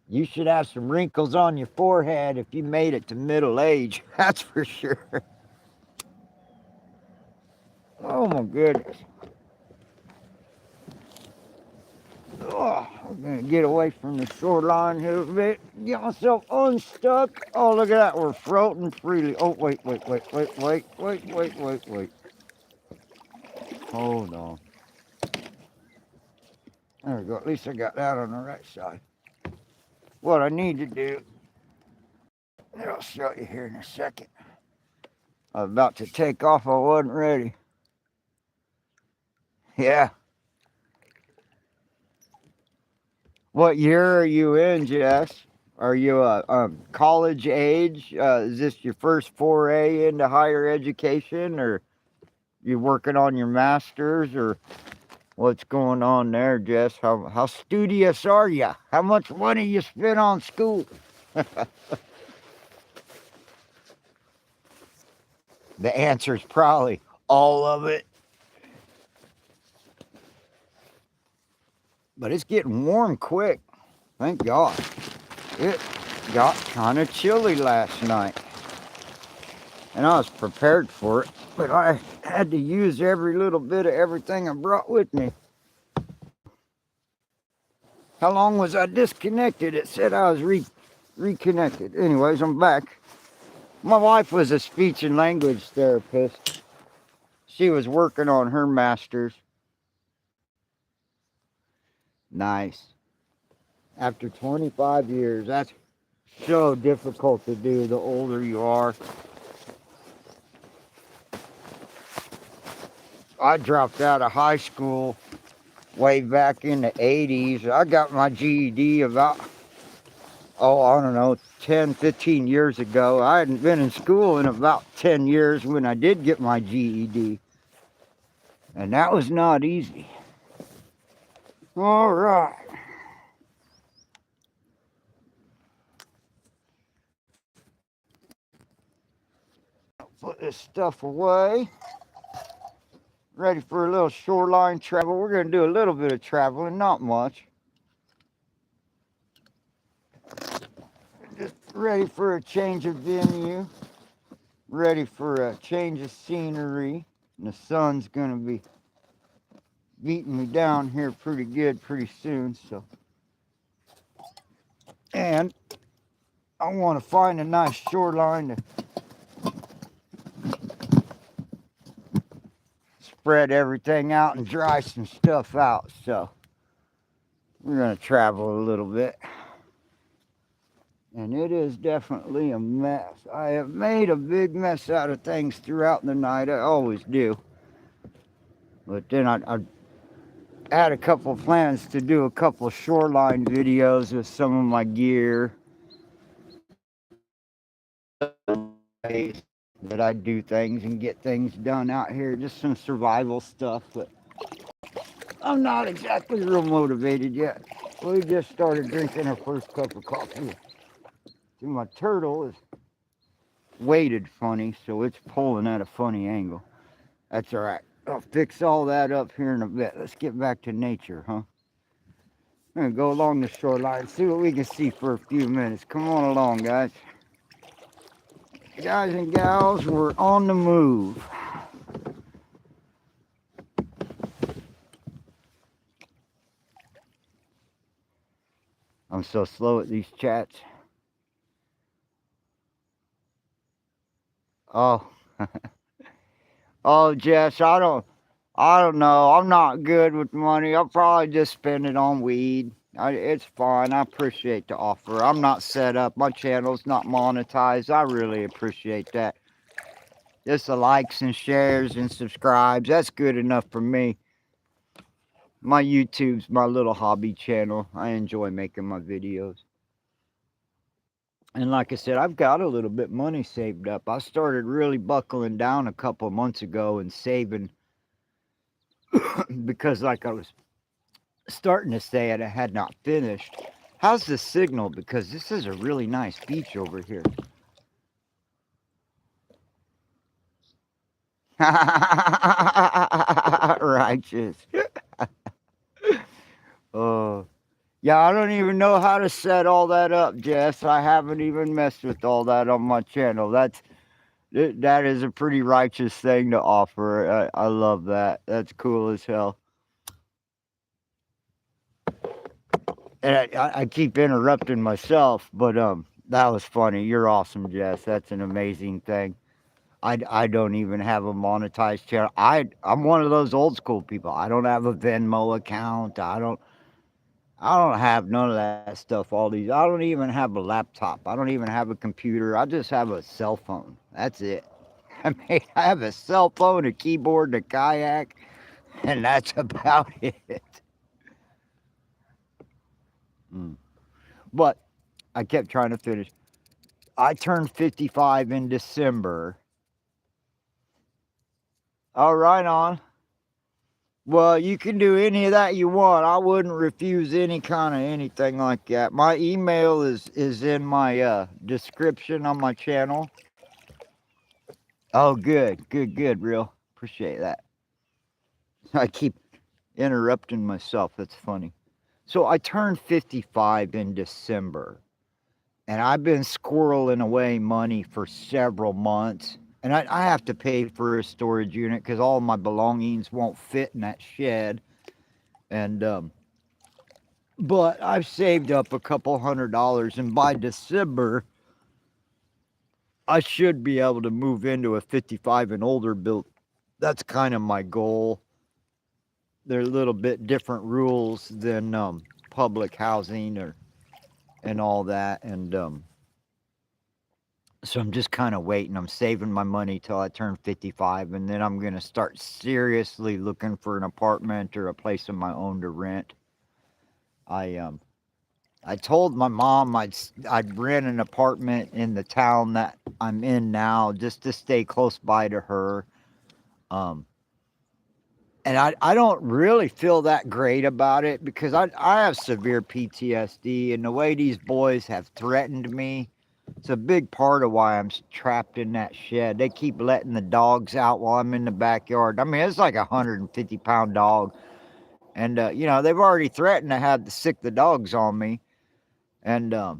S1: you should have some wrinkles on your forehead if you made it to middle age. That's for sure. Oh my goodness. Oh, I'm gonna get away from the shoreline here a bit. Get myself unstuck. Oh, look at that. We're floating freely. Oh, wait. Hold on. There we go. At least I got that on the right side. What I need to do, I'll show you here in a second. I was about to take off. I wasn't ready. Yeah. What year are you in, Jess? Are you college age? Is this your first foray into higher education, or you working on your masters, or what's going on there, Jess? How studious are you? How much money you spent on school? The answer is probably all of it. But it's getting warm quick. Thank God. It got kind of chilly last night. And I was prepared for it. But I had to use every little bit of everything I brought with me. How long was I disconnected? It said I was reconnected. Anyways, I'm back. My wife was a speech and language therapist. She was working on her master's. Nice. After 25 years, that's so difficult to do the older you are. I dropped out of high school way back in the 80s. I got my GED about, I don't know, 10, 15 years ago. I hadn't been in school in about 10 years when I did get my GED. And that was not easy. All right. Put this stuff away. Ready for a little shoreline travel. We're going to do a little bit of traveling, not much. Just ready for a change of venue. Ready for a change of scenery. And the sun's going to be beating me down here pretty good pretty soon. So, and I want to find a nice shoreline to spread everything out and dry some stuff out. So we're going to travel a little bit. And it is definitely a mess. I have made a big mess out of things throughout the night. I always do. But then I had a couple plans to do a couple shoreline videos with some of my gear. That I do things and get things done out here. Just some survival stuff. But I'm not exactly real motivated yet. We just started drinking our first cup of coffee. See, my turtle is weighted funny, so it's pulling at a funny angle. That's all right. I'll fix all that up here in a bit. Let's get back to nature, huh? I'm gonna go along the shoreline, see what we can see for a few minutes. Come on along, guys. Guys and gals, we're on the move. I'm so slow at these chats. Oh. Oh, Jess, I don't know. I'm not good with money. I'll probably just spend it on weed. It's fine. I appreciate the offer. I'm not set up. My channel's not monetized. I really appreciate that. Just the likes and shares and subscribes. That's good enough for me. My YouTube's my little hobby channel. I enjoy making my videos. And like I said, I've got a little bit money saved up. I started really buckling down a couple of months ago and saving because like I was starting to say it, I had not finished. How's the signal? Because this is a really nice beach over here. Righteous. Oh. Yeah, I don't even know how to set all that up, Jess. I haven't even messed with all that on my channel. That is a pretty righteous thing to offer. I love that. That's cool as hell. And I keep interrupting myself, but that was funny. You're awesome, Jess. That's an amazing thing. I don't even have a monetized channel. I'm one of those old school people. I don't have a Venmo account. I don't have none of that stuff. I don't even have a laptop. I don't even have a computer. I just have a cell phone. That's it. I have a cell phone, a keyboard, a kayak, and that's about it. But I kept trying to finish. I turned 55 in December. Oh, right on. Well, you can do any of that you want. I wouldn't refuse any kind of anything like that. My email is in my description on my channel. Oh, good, real. Appreciate that. I keep interrupting myself. That's funny. So I turned 55 in December, and I've been squirreling away money for several months. And I have to pay for a storage unit because all my belongings won't fit in that shed. And But I've saved up a couple $100, and by December, I should be able to move into a 55 and older built. That's kind of my goal. They're a little bit different rules than public housing or and all that, and so I'm just kind of waiting. I'm saving my money till I turn 55, and then I'm gonna start seriously looking for an apartment or a place of my own to rent. I I told my mom I'd rent an apartment in the town that I'm in now just to stay close by to her. Um, and I don't really feel that great about it because I have severe PTSD, and the way these boys have threatened me, it's a big part of why I'm trapped in that shed. They keep letting the dogs out while I'm in the backyard. I mean, it's like a 150-pound dog, and they've already threatened to have to sick the dogs on me. And I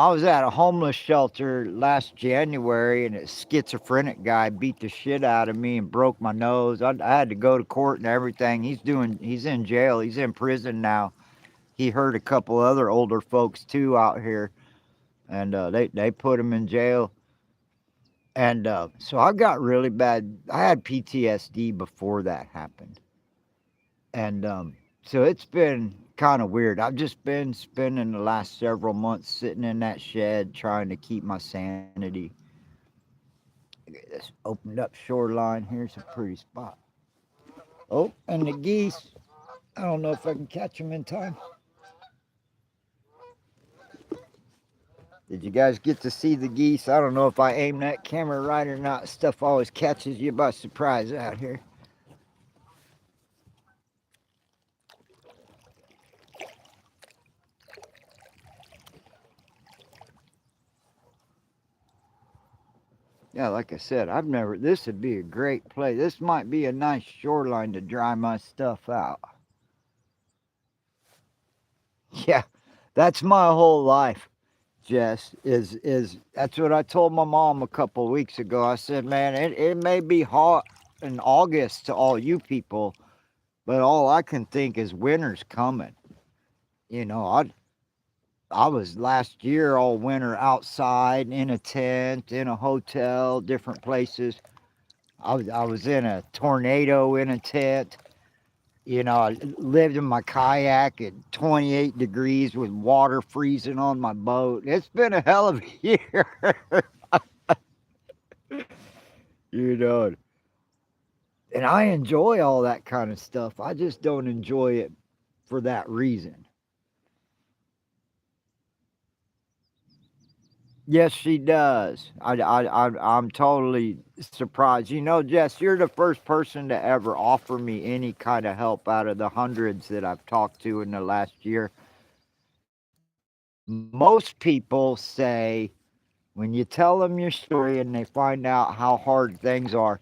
S1: was at a homeless shelter last January, and a schizophrenic guy beat the shit out of me and broke my nose. I had to go to court and everything. He's in jail. He's in prison now. He hurt a couple other older folks too out here, and they put him in jail. And so I got really bad. I had PTSD before that happened, and so it's been kind of weird. I've just been spending the last several months sitting in that shed trying to keep my sanity. This opened up shoreline. Here's a pretty spot. Oh, and the geese. I don't know if I can catch them in time. Did you guys get to see the geese? I don't know if I aim that camera right or not. Stuff always catches you by surprise out here. Yeah, like I said, I've never. This would be a great place. This might be a nice shoreline to dry my stuff out. Yeah, that's my whole life, Jess. Is that's what I told my mom a couple of weeks ago. I said, man, it may be hot in August to all you people, but all I can think is winter's coming. You know, I was last year all winter outside in a tent, in a hotel, different places. I was in a tornado in a tent. I lived in my kayak at 28 degrees with water freezing on my boat. It's been a hell of a year, you know. And I enjoy all that kind of stuff. I just don't enjoy it for that reason. Yes, she does. I'm totally surprised. Jess, you're the first person to ever offer me any kind of help out of the hundreds that I've talked to in the last year. Most people say when you tell them your story and they find out how hard things are,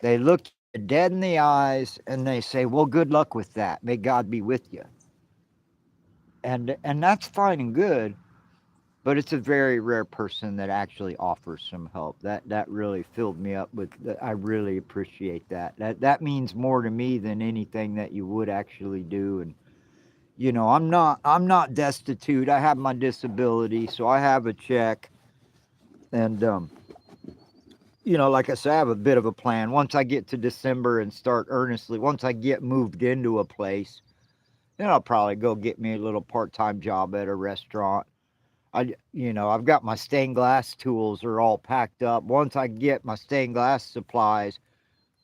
S1: they look you dead in the eyes and they say, "Well, good luck with that. May God be with you." And that's fine and good, but it's a very rare person that actually offers some help. That really filled me up with. I really appreciate that. That means more to me than anything that you would actually do. And I'm not destitute. I have my disability, so I have a check. And like I said, I have a bit of a plan. Once I get to December and start earnestly, once I get moved into a place, then I'll probably go get me a little part-time job at a restaurant. I've got my stained glass tools are all packed up. Once I get my stained glass supplies,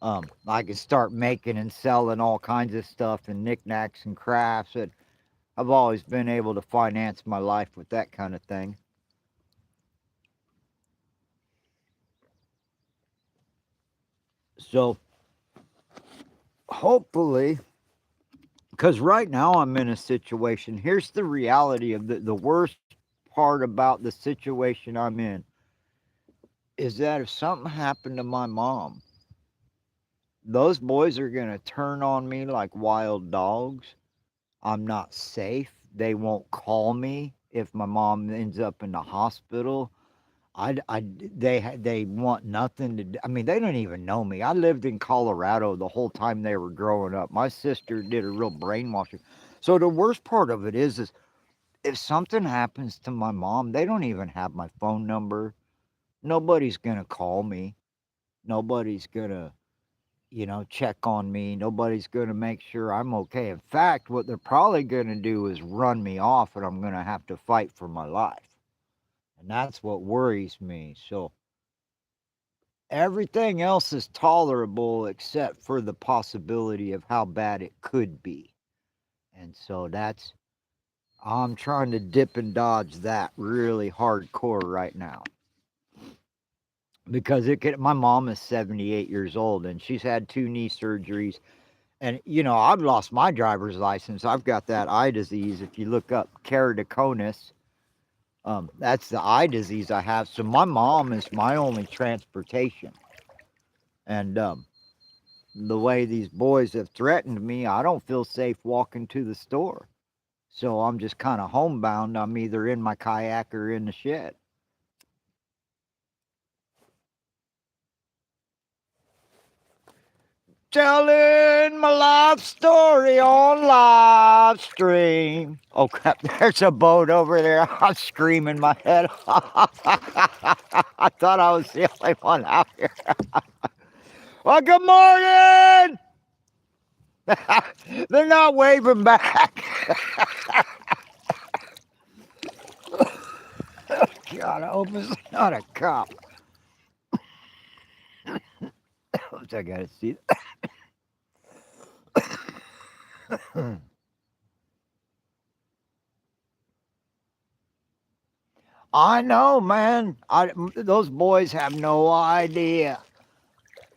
S1: I can start making and selling all kinds of stuff and knickknacks and crafts. And I've always been able to finance my life with that kind of thing. So hopefully, because right now I'm in a situation. Here's the reality of the worst part about the situation I'm in is that if something happened to my mom, those boys are going to turn on me like wild dogs. I'm not safe. They won't call me if my mom ends up in the hospital. they want nothing to do. I mean, they don't even know me. I lived in Colorado the whole time they were growing up. My sister did a real brainwashing. So the worst part of it is if something happens to my mom, they don't even have my phone number. Nobody's gonna call me. Nobody's gonna, check on me. Nobody's gonna make sure I'm okay. In fact, what they're probably gonna do is run me off, and I'm gonna have to fight for my life. And that's what worries me. So everything else is tolerable except for the possibility of how bad it could be. And so I'm trying to dip and dodge that really hardcore right now. Because my mom is 78 years old and she's had two knee surgeries. And, I've lost my driver's license. I've got that eye disease. If you look up keratoconus, that's the eye disease I have. So my mom is my only transportation. And the way these boys have threatened me, I don't feel safe walking to the store. So I'm just kind of homebound. I'm either in my kayak or in the shed. Telling my life story on live stream. Oh crap, there's a boat over there. I'm screaming my head off. I thought I was the only one out here. Well, good morning! They're not waving back. God, I hope it's not a cop. I gotta see. I know, man. Those boys have no idea.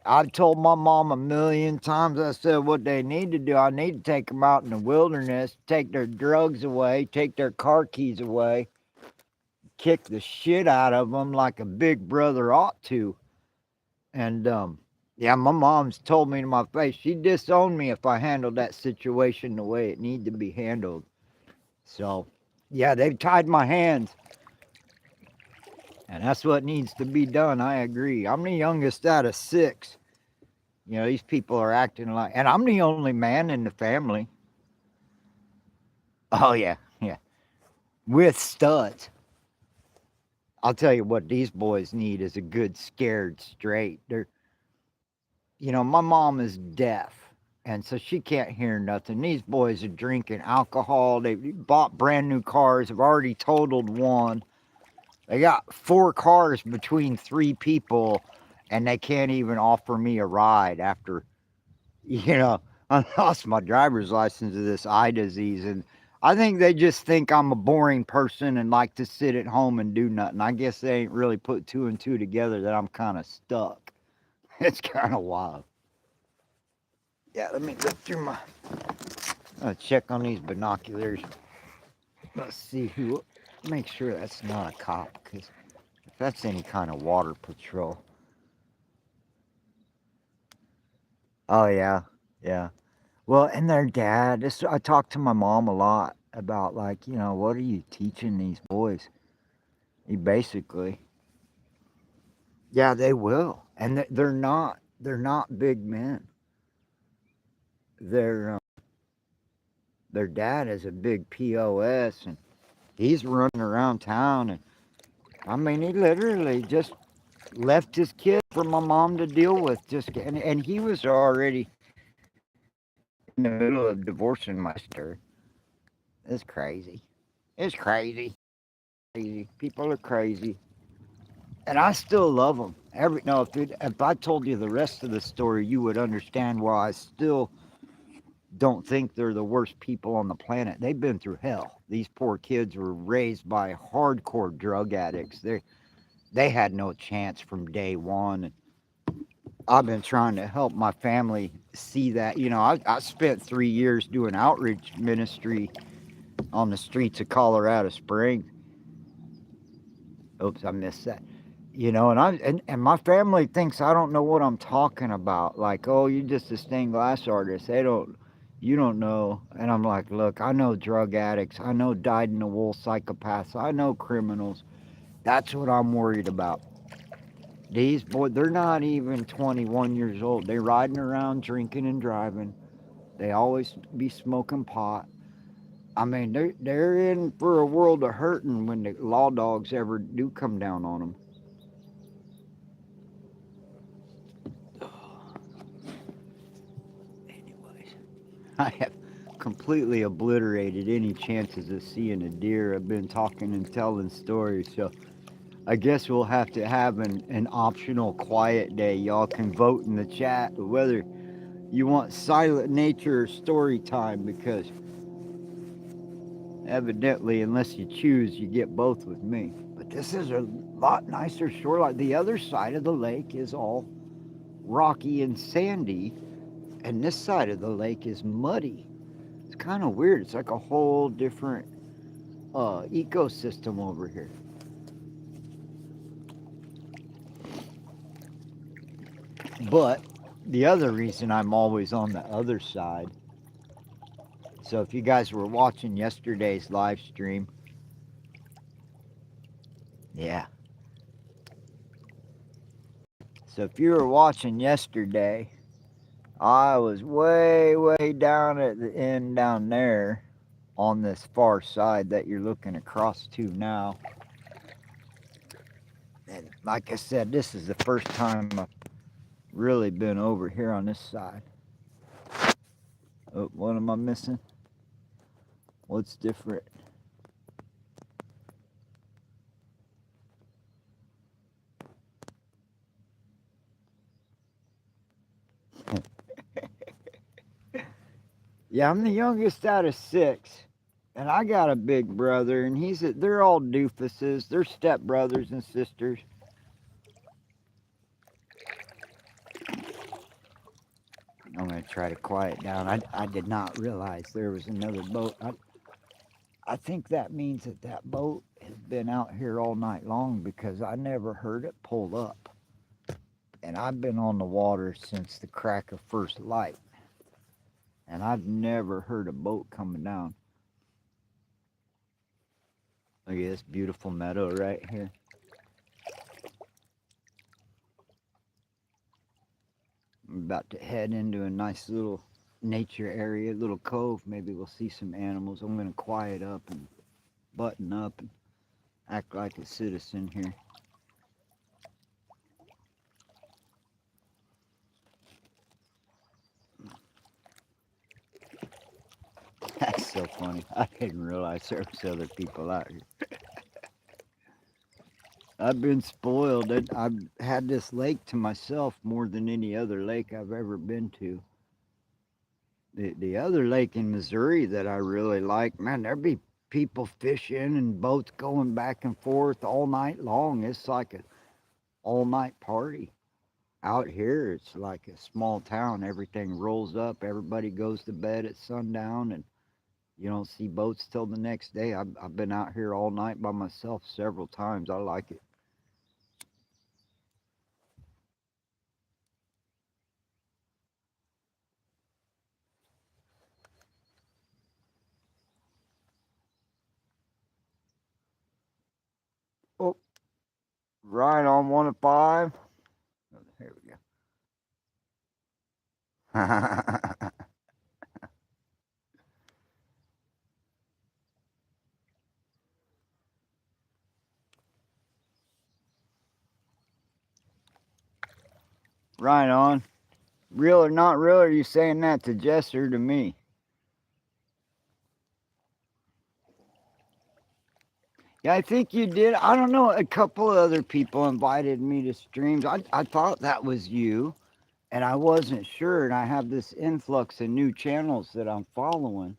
S1: I've told my mom a million times. I said what they need to do. I need to take them out in the wilderness, take their drugs away, take their car keys away, kick the shit out of them like a big brother ought to. And yeah, my mom's told me to my face she'd disown me if I handled that situation the way it needed to be handled. So yeah, they've tied my hands. And that's what needs to be done. I agree. I'm the youngest out of six. These people are acting like, and I'm the only man in the family. Oh, yeah, yeah. With studs. I'll tell you what these boys need is a good scared straight. My mom is deaf, and so she can't hear nothing. These boys are drinking alcohol. They bought brand new cars, have already totaled one. They got 4 cars between 3 people, and they can't even offer me a ride after, you know, I lost my driver's license to this eye disease. And I think they just think I'm a boring person and like to sit at home and do nothing. I guess they ain't really put 2 and 2 together that I'm kind of stuck. It's kind of wild. Yeah, let me look through check on these binoculars. Let's see make sure that's not a cop, because if that's any kind of water patrol. Oh, yeah, yeah. Well, and their dad, I talked to my mom a lot about, like, what are you teaching these boys? He basically, yeah, they will. And they're not big men. Their dad is a big POS, and he's running around town. And I mean, he literally just left his kid for my mom to deal with. And he was already in the middle of divorcing my sister. It's crazy. It's crazy. Crazy. People are crazy. And I still love them. No, if I told you the rest of the story, you would understand why I still don't think they're the worst people on the planet. They've been through hell. These poor kids were raised by hardcore drug addicts. They had no chance from day one. I've been trying to help my family see that. I spent 3 years doing outreach ministry on the streets of Colorado Springs. Oops, I missed that. And my family thinks I don't know what I'm talking about. Like, oh, you're just a stained glass artist. You don't know. And I'm like, look, I know drug addicts. I know dyed in the wool psychopaths. I know criminals. That's what I'm worried about. These boys, they're not even 21 years old. They're riding around drinking and driving. They always be smoking pot. I mean, they're in for a world of hurting when the law dogs ever do come down on them. Anyways, I have completely obliterated any chances of seeing a deer. I've been talking and telling stories, so I guess we'll have to have an optional quiet day. Y'all can vote in the chat whether you want silent nature or story time, because evidently, unless you choose, you get both with me. But this is a lot nicer shoreline. The other side of the lake is all rocky and sandy, and this side of the lake is muddy. It's kind of weird. It's like a whole different ecosystem over here. But the other reason I'm always on the other side, so if you guys were watching yesterday's live stream, yeah. So if you were watching yesterday, I was way down at the end down there on this far side that you're looking across to now. And like I said, this is the first time I've really been over here on this side. Oh, what am I missing? What's different? Yeah, I'm the youngest out of six. And I got a big brother, and they're all doofuses. They're step brothers and sisters. I'm going to try to quiet down. I did not realize there was another boat. I think that means that boat has been out here all night long, because I never heard it pull up. And I've been on the water since the crack of first light. And I've never heard a boat coming down. Look at this beautiful meadow right here. I'm about to head into a nice little nature area, little cove. Maybe we'll see some animals. I'm going to quiet up and button up and act like a citizen here. That's so funny. I didn't realize there was other people out here. I've been spoiled. I've had this lake to myself more than any other lake I've ever been to. The other lake in Missouri that I really like, man, there'd be people fishing and boats going back and forth all night long. It's like an all night party. Out here, it's like a small town. Everything rolls up. Everybody goes to bed at sundown, and you don't see boats till the next day. I've been out here all night by myself several times. I like it. Oh, right on 105. Oh, here we go. Right on. Real or not real, are you saying that to Jess or to me? Yeah, I think you did. I don't know. A couple of other people invited me to streams. I thought that was you, and I wasn't sure. And I have this influx of new channels that I'm following.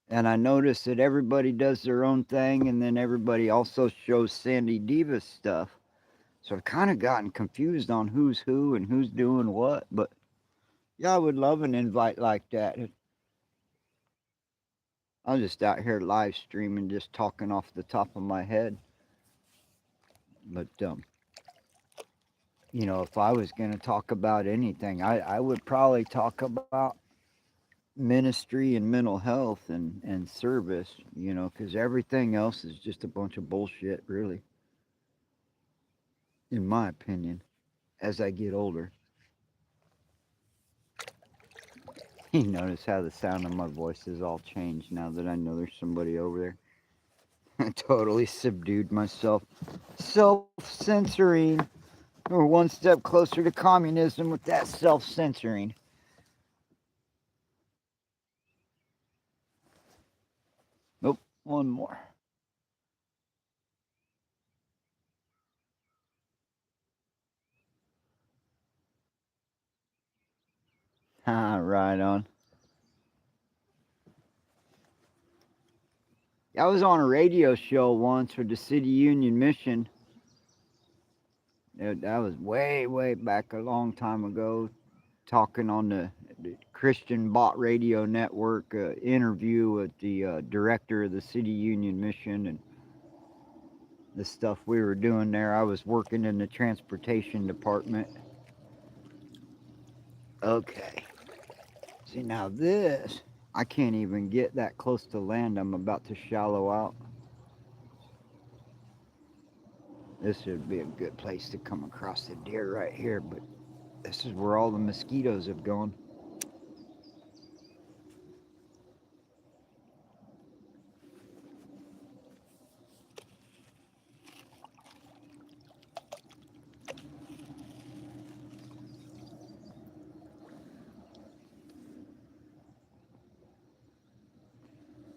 S1: And I noticed that everybody does their own thing, and then everybody also shows Sandy Diva's stuff. So I've kind of gotten confused on who's who and who's doing what. But yeah, I would love an invite like that. I'm just out here live streaming, just talking off the top of my head. But if I was going to talk about anything, I would probably talk about ministry and mental health and service, because everything else is just a bunch of bullshit, really. in my opinion, as I get older. You notice how the sound of my voice has all changed now that I know there's somebody over there. I totally subdued myself. Self-censoring. We're one step closer to communism with that self-censoring. Nope, one more. Ah, right on. I was on a radio show once for the City Union Mission. That was way, way back a long time ago, talking on the Christian Bot Radio Network interview with the director of the City Union Mission and the stuff we were doing there. I was working in the transportation department. Okay. See, now this, I can't even get that close to land. I'm about to shallow out. This would be a good place to come across the deer right here, but this is where all the mosquitoes have gone.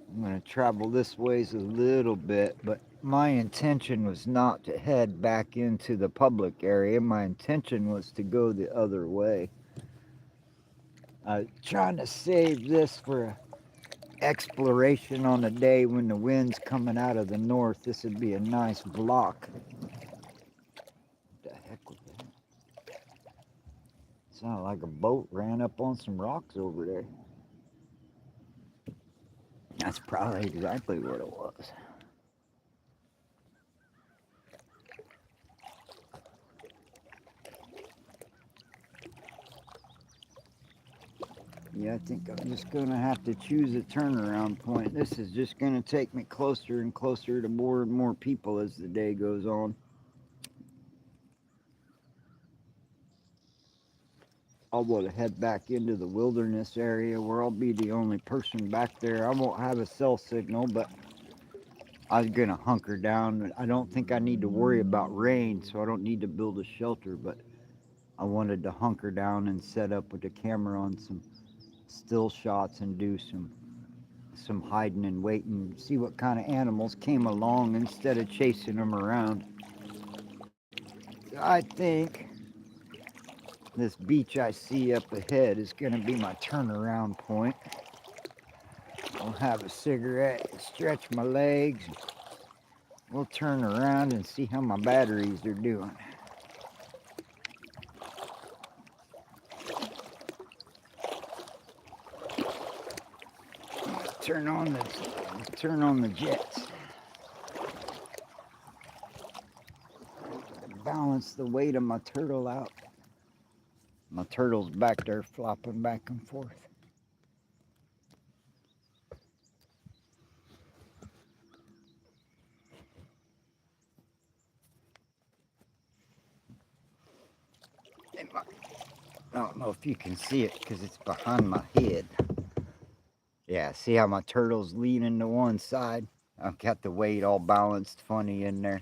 S1: I'm going to travel this ways a little bit, but my intention was not to head back into the public area. My intention was to go the other way. I'm trying to save this for exploration on a day when the wind's coming out of the north. This would be a nice block. What the heck was that? Sounded like a boat ran up on some rocks over there. That's probably exactly what it was. Yeah, I think I'm just going to have to choose a turnaround point. This is just going to take me closer and closer to more and more people as the day goes on. I'll want to head back into the wilderness area where I'll be the only person back there. I won't have a cell signal, but I was going to hunker down. I don't think I need to worry about rain, so I don't need to build a shelter, but I wanted to hunker down and set up with the camera on some still shots and do some hiding and waiting, see what kind of animals came along instead of chasing them around. I think this beach I see up ahead is going to be my turnaround point. I'll have a cigarette, stretch my legs. We'll turn around and see how my batteries are doing. Turn on the jets. Balance the weight of my turtle out. My turtle's back there flopping back and forth. I don't know if you can see it because it's behind my head. Yeah, see how my turtle's leaning to one side? I've got the weight all balanced funny in there.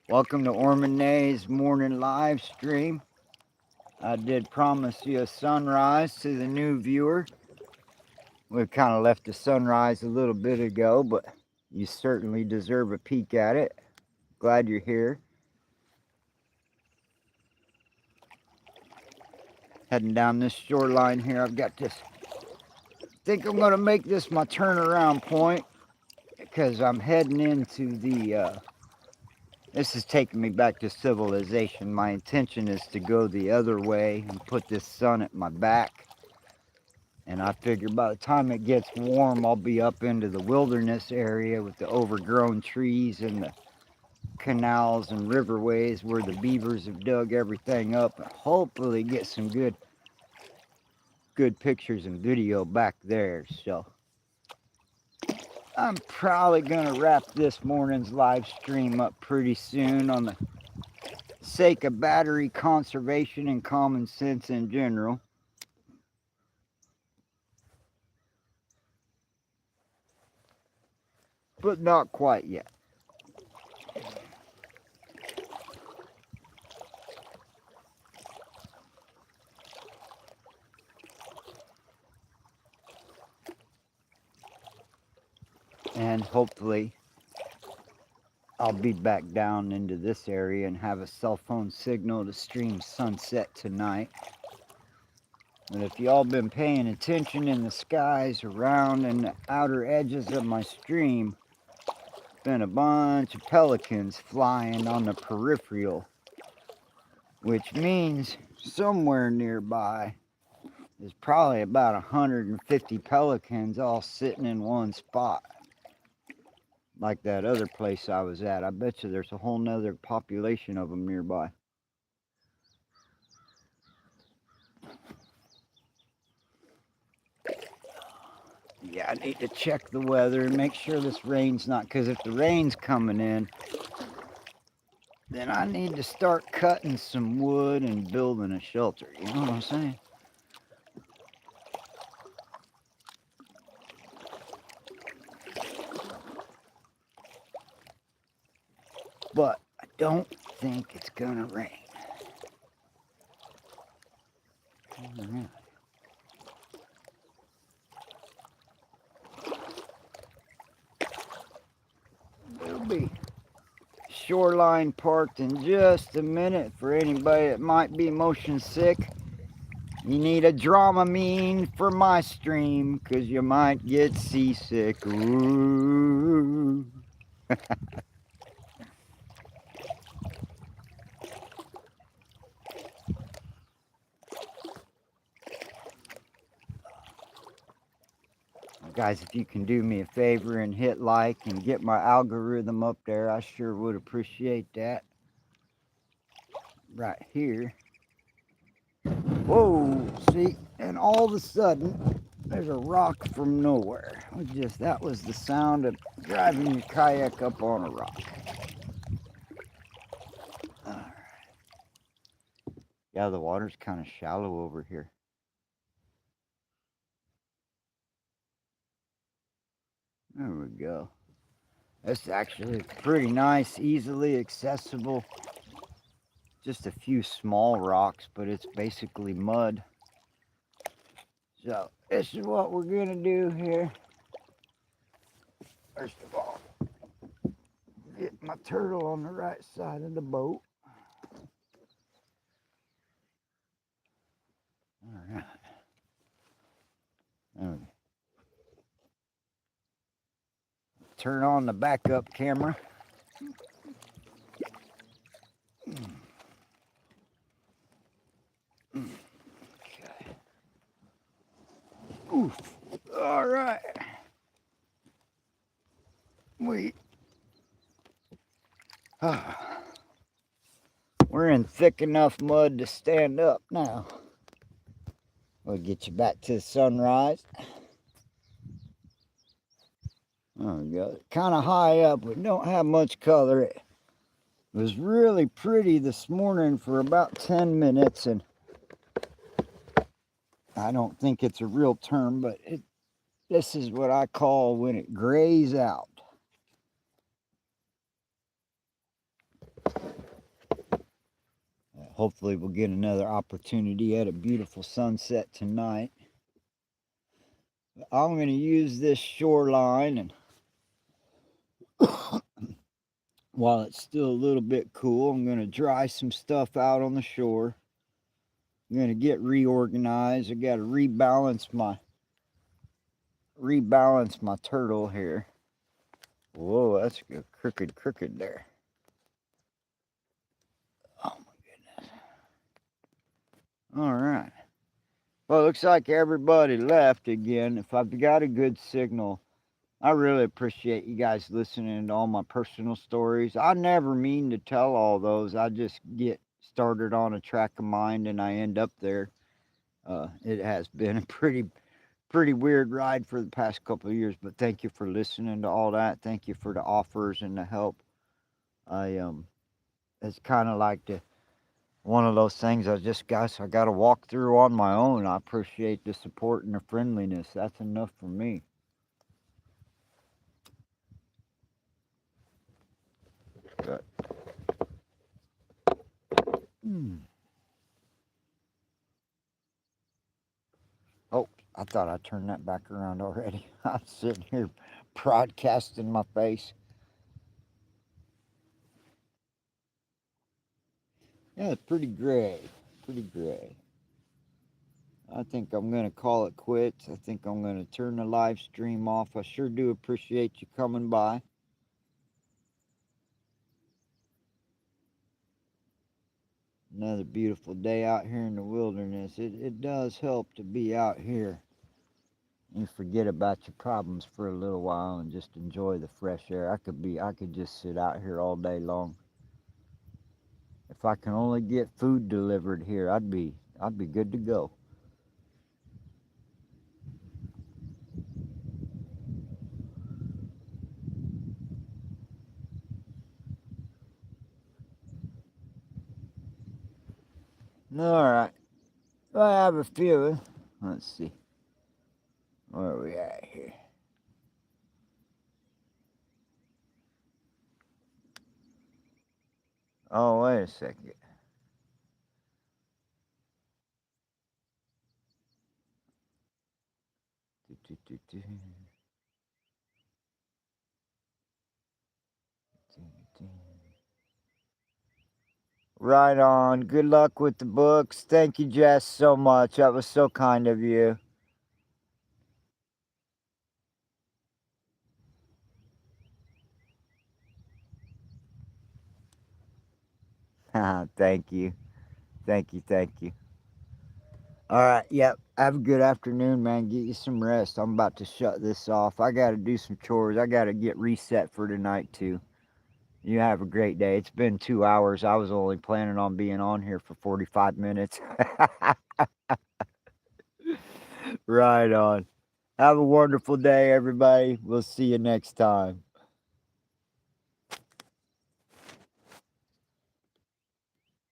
S1: Welcome to Ormanay's morning live stream. I did promise you a sunrise to the new viewer. We kind of left the sunrise a little bit ago, but you certainly deserve a peek at it. Glad you're here. Heading down this shoreline here, I've got this. I think I'm going to make this my turnaround point because I'm heading into the this is taking me back to civilization. My intention is to go the other way and put this sun at my back. And I figure by the time it gets warm, I'll be up into the wilderness area with the overgrown trees and the canals and riverways where the beavers have dug everything up, and hopefully get some good pictures and video back there. So I'm probably gonna wrap this morning's live stream up pretty soon on the sake of battery conservation and common sense in general. But not quite yet. And hopefully I'll be back down into this area and have a cell phone signal to stream sunset tonight. And if y'all been paying attention in the skies around and the outer edges of my stream, been a bunch of pelicans flying on the peripheral, which means somewhere nearby there's probably about 150 pelicans all sitting in one spot. Like that other place I was at. I bet you there's a whole nother population of them nearby. Yeah, I need to check the weather and make sure this rain's not, because if the rain's coming in, then I need to start cutting some wood and building a shelter. You know what I'm saying? But I don't think it's gonna rain. All right. We'll be shoreline parked in just a minute. For anybody that might be motion sick, you need a Dramamine for my stream, because you might get seasick. Ooh. Guys, if you can do me a favor and hit like and get my algorithm up there, I sure would appreciate that. Right here. Whoa, see, and all of a sudden, there's a rock from nowhere. That was the sound of driving your kayak up on a rock. All right. Yeah, the water's kind of shallow over here. There we go. It's actually pretty nice, easily accessible. Just a few small rocks, but it's basically mud. So this is what we're gonna do here. First of all, get my turtle on the right side of the boat. All right. Okay. Turn on the backup camera. Okay. Oof. All right. We're in thick enough mud to stand up now. We'll get you back to the sunrise. There we go. Kind of high up. We don't have much color. It was really pretty this morning for about 10 minutes, and I don't think it's a real term, but this is what I call when it grays out. Hopefully we'll get another opportunity at a beautiful sunset tonight. I'm going to use this shoreline, and while it's still a little bit cool, I'm going to dry some stuff out on the shore. I'm going to get reorganized. I got to rebalance my turtle here. Whoa, that's a crooked there. Oh my goodness. All right. Well, it looks like everybody left again. If I've got a good signal, I really appreciate you guys listening to all my personal stories. I never mean to tell all those. I just get started on a track of mind and I end up there. It has been a pretty weird ride for the past couple of years, but thank you for listening to all that. Thank you for the offers and the help. It's kind of like one of those things I got to walk through on my own. I appreciate the support and the friendliness. That's enough for me. But, hmm. Oh, I thought I turned that back around already. I'm sitting here broadcasting my face. Yeah, it's pretty gray. Pretty gray. I think I'm going to call it quits. I think I'm going to turn the live stream off. I sure do appreciate you coming by. Another beautiful day out here in the wilderness. It does help to be out here. You forget about your problems for a little while and just enjoy the fresh air. I could just sit out here all day long. If I can only get food delivered here, I'd be good to go. All right. Well, I have a feeling. Let's see. Where are we at here? Oh, wait a second. Right on. Good luck with the books. Thank you, Jess, so much. That was so kind of you. Thank you. Thank you. Thank you. All right. Yep. Have a good afternoon, man. Get you some rest. I'm about to shut this off. I got to do some chores. I got to get reset for tonight, too. You have a great day. It's been 2 hours. I was only planning on being on here for 45 minutes. Right on. Have a wonderful day, everybody. We'll see you next time.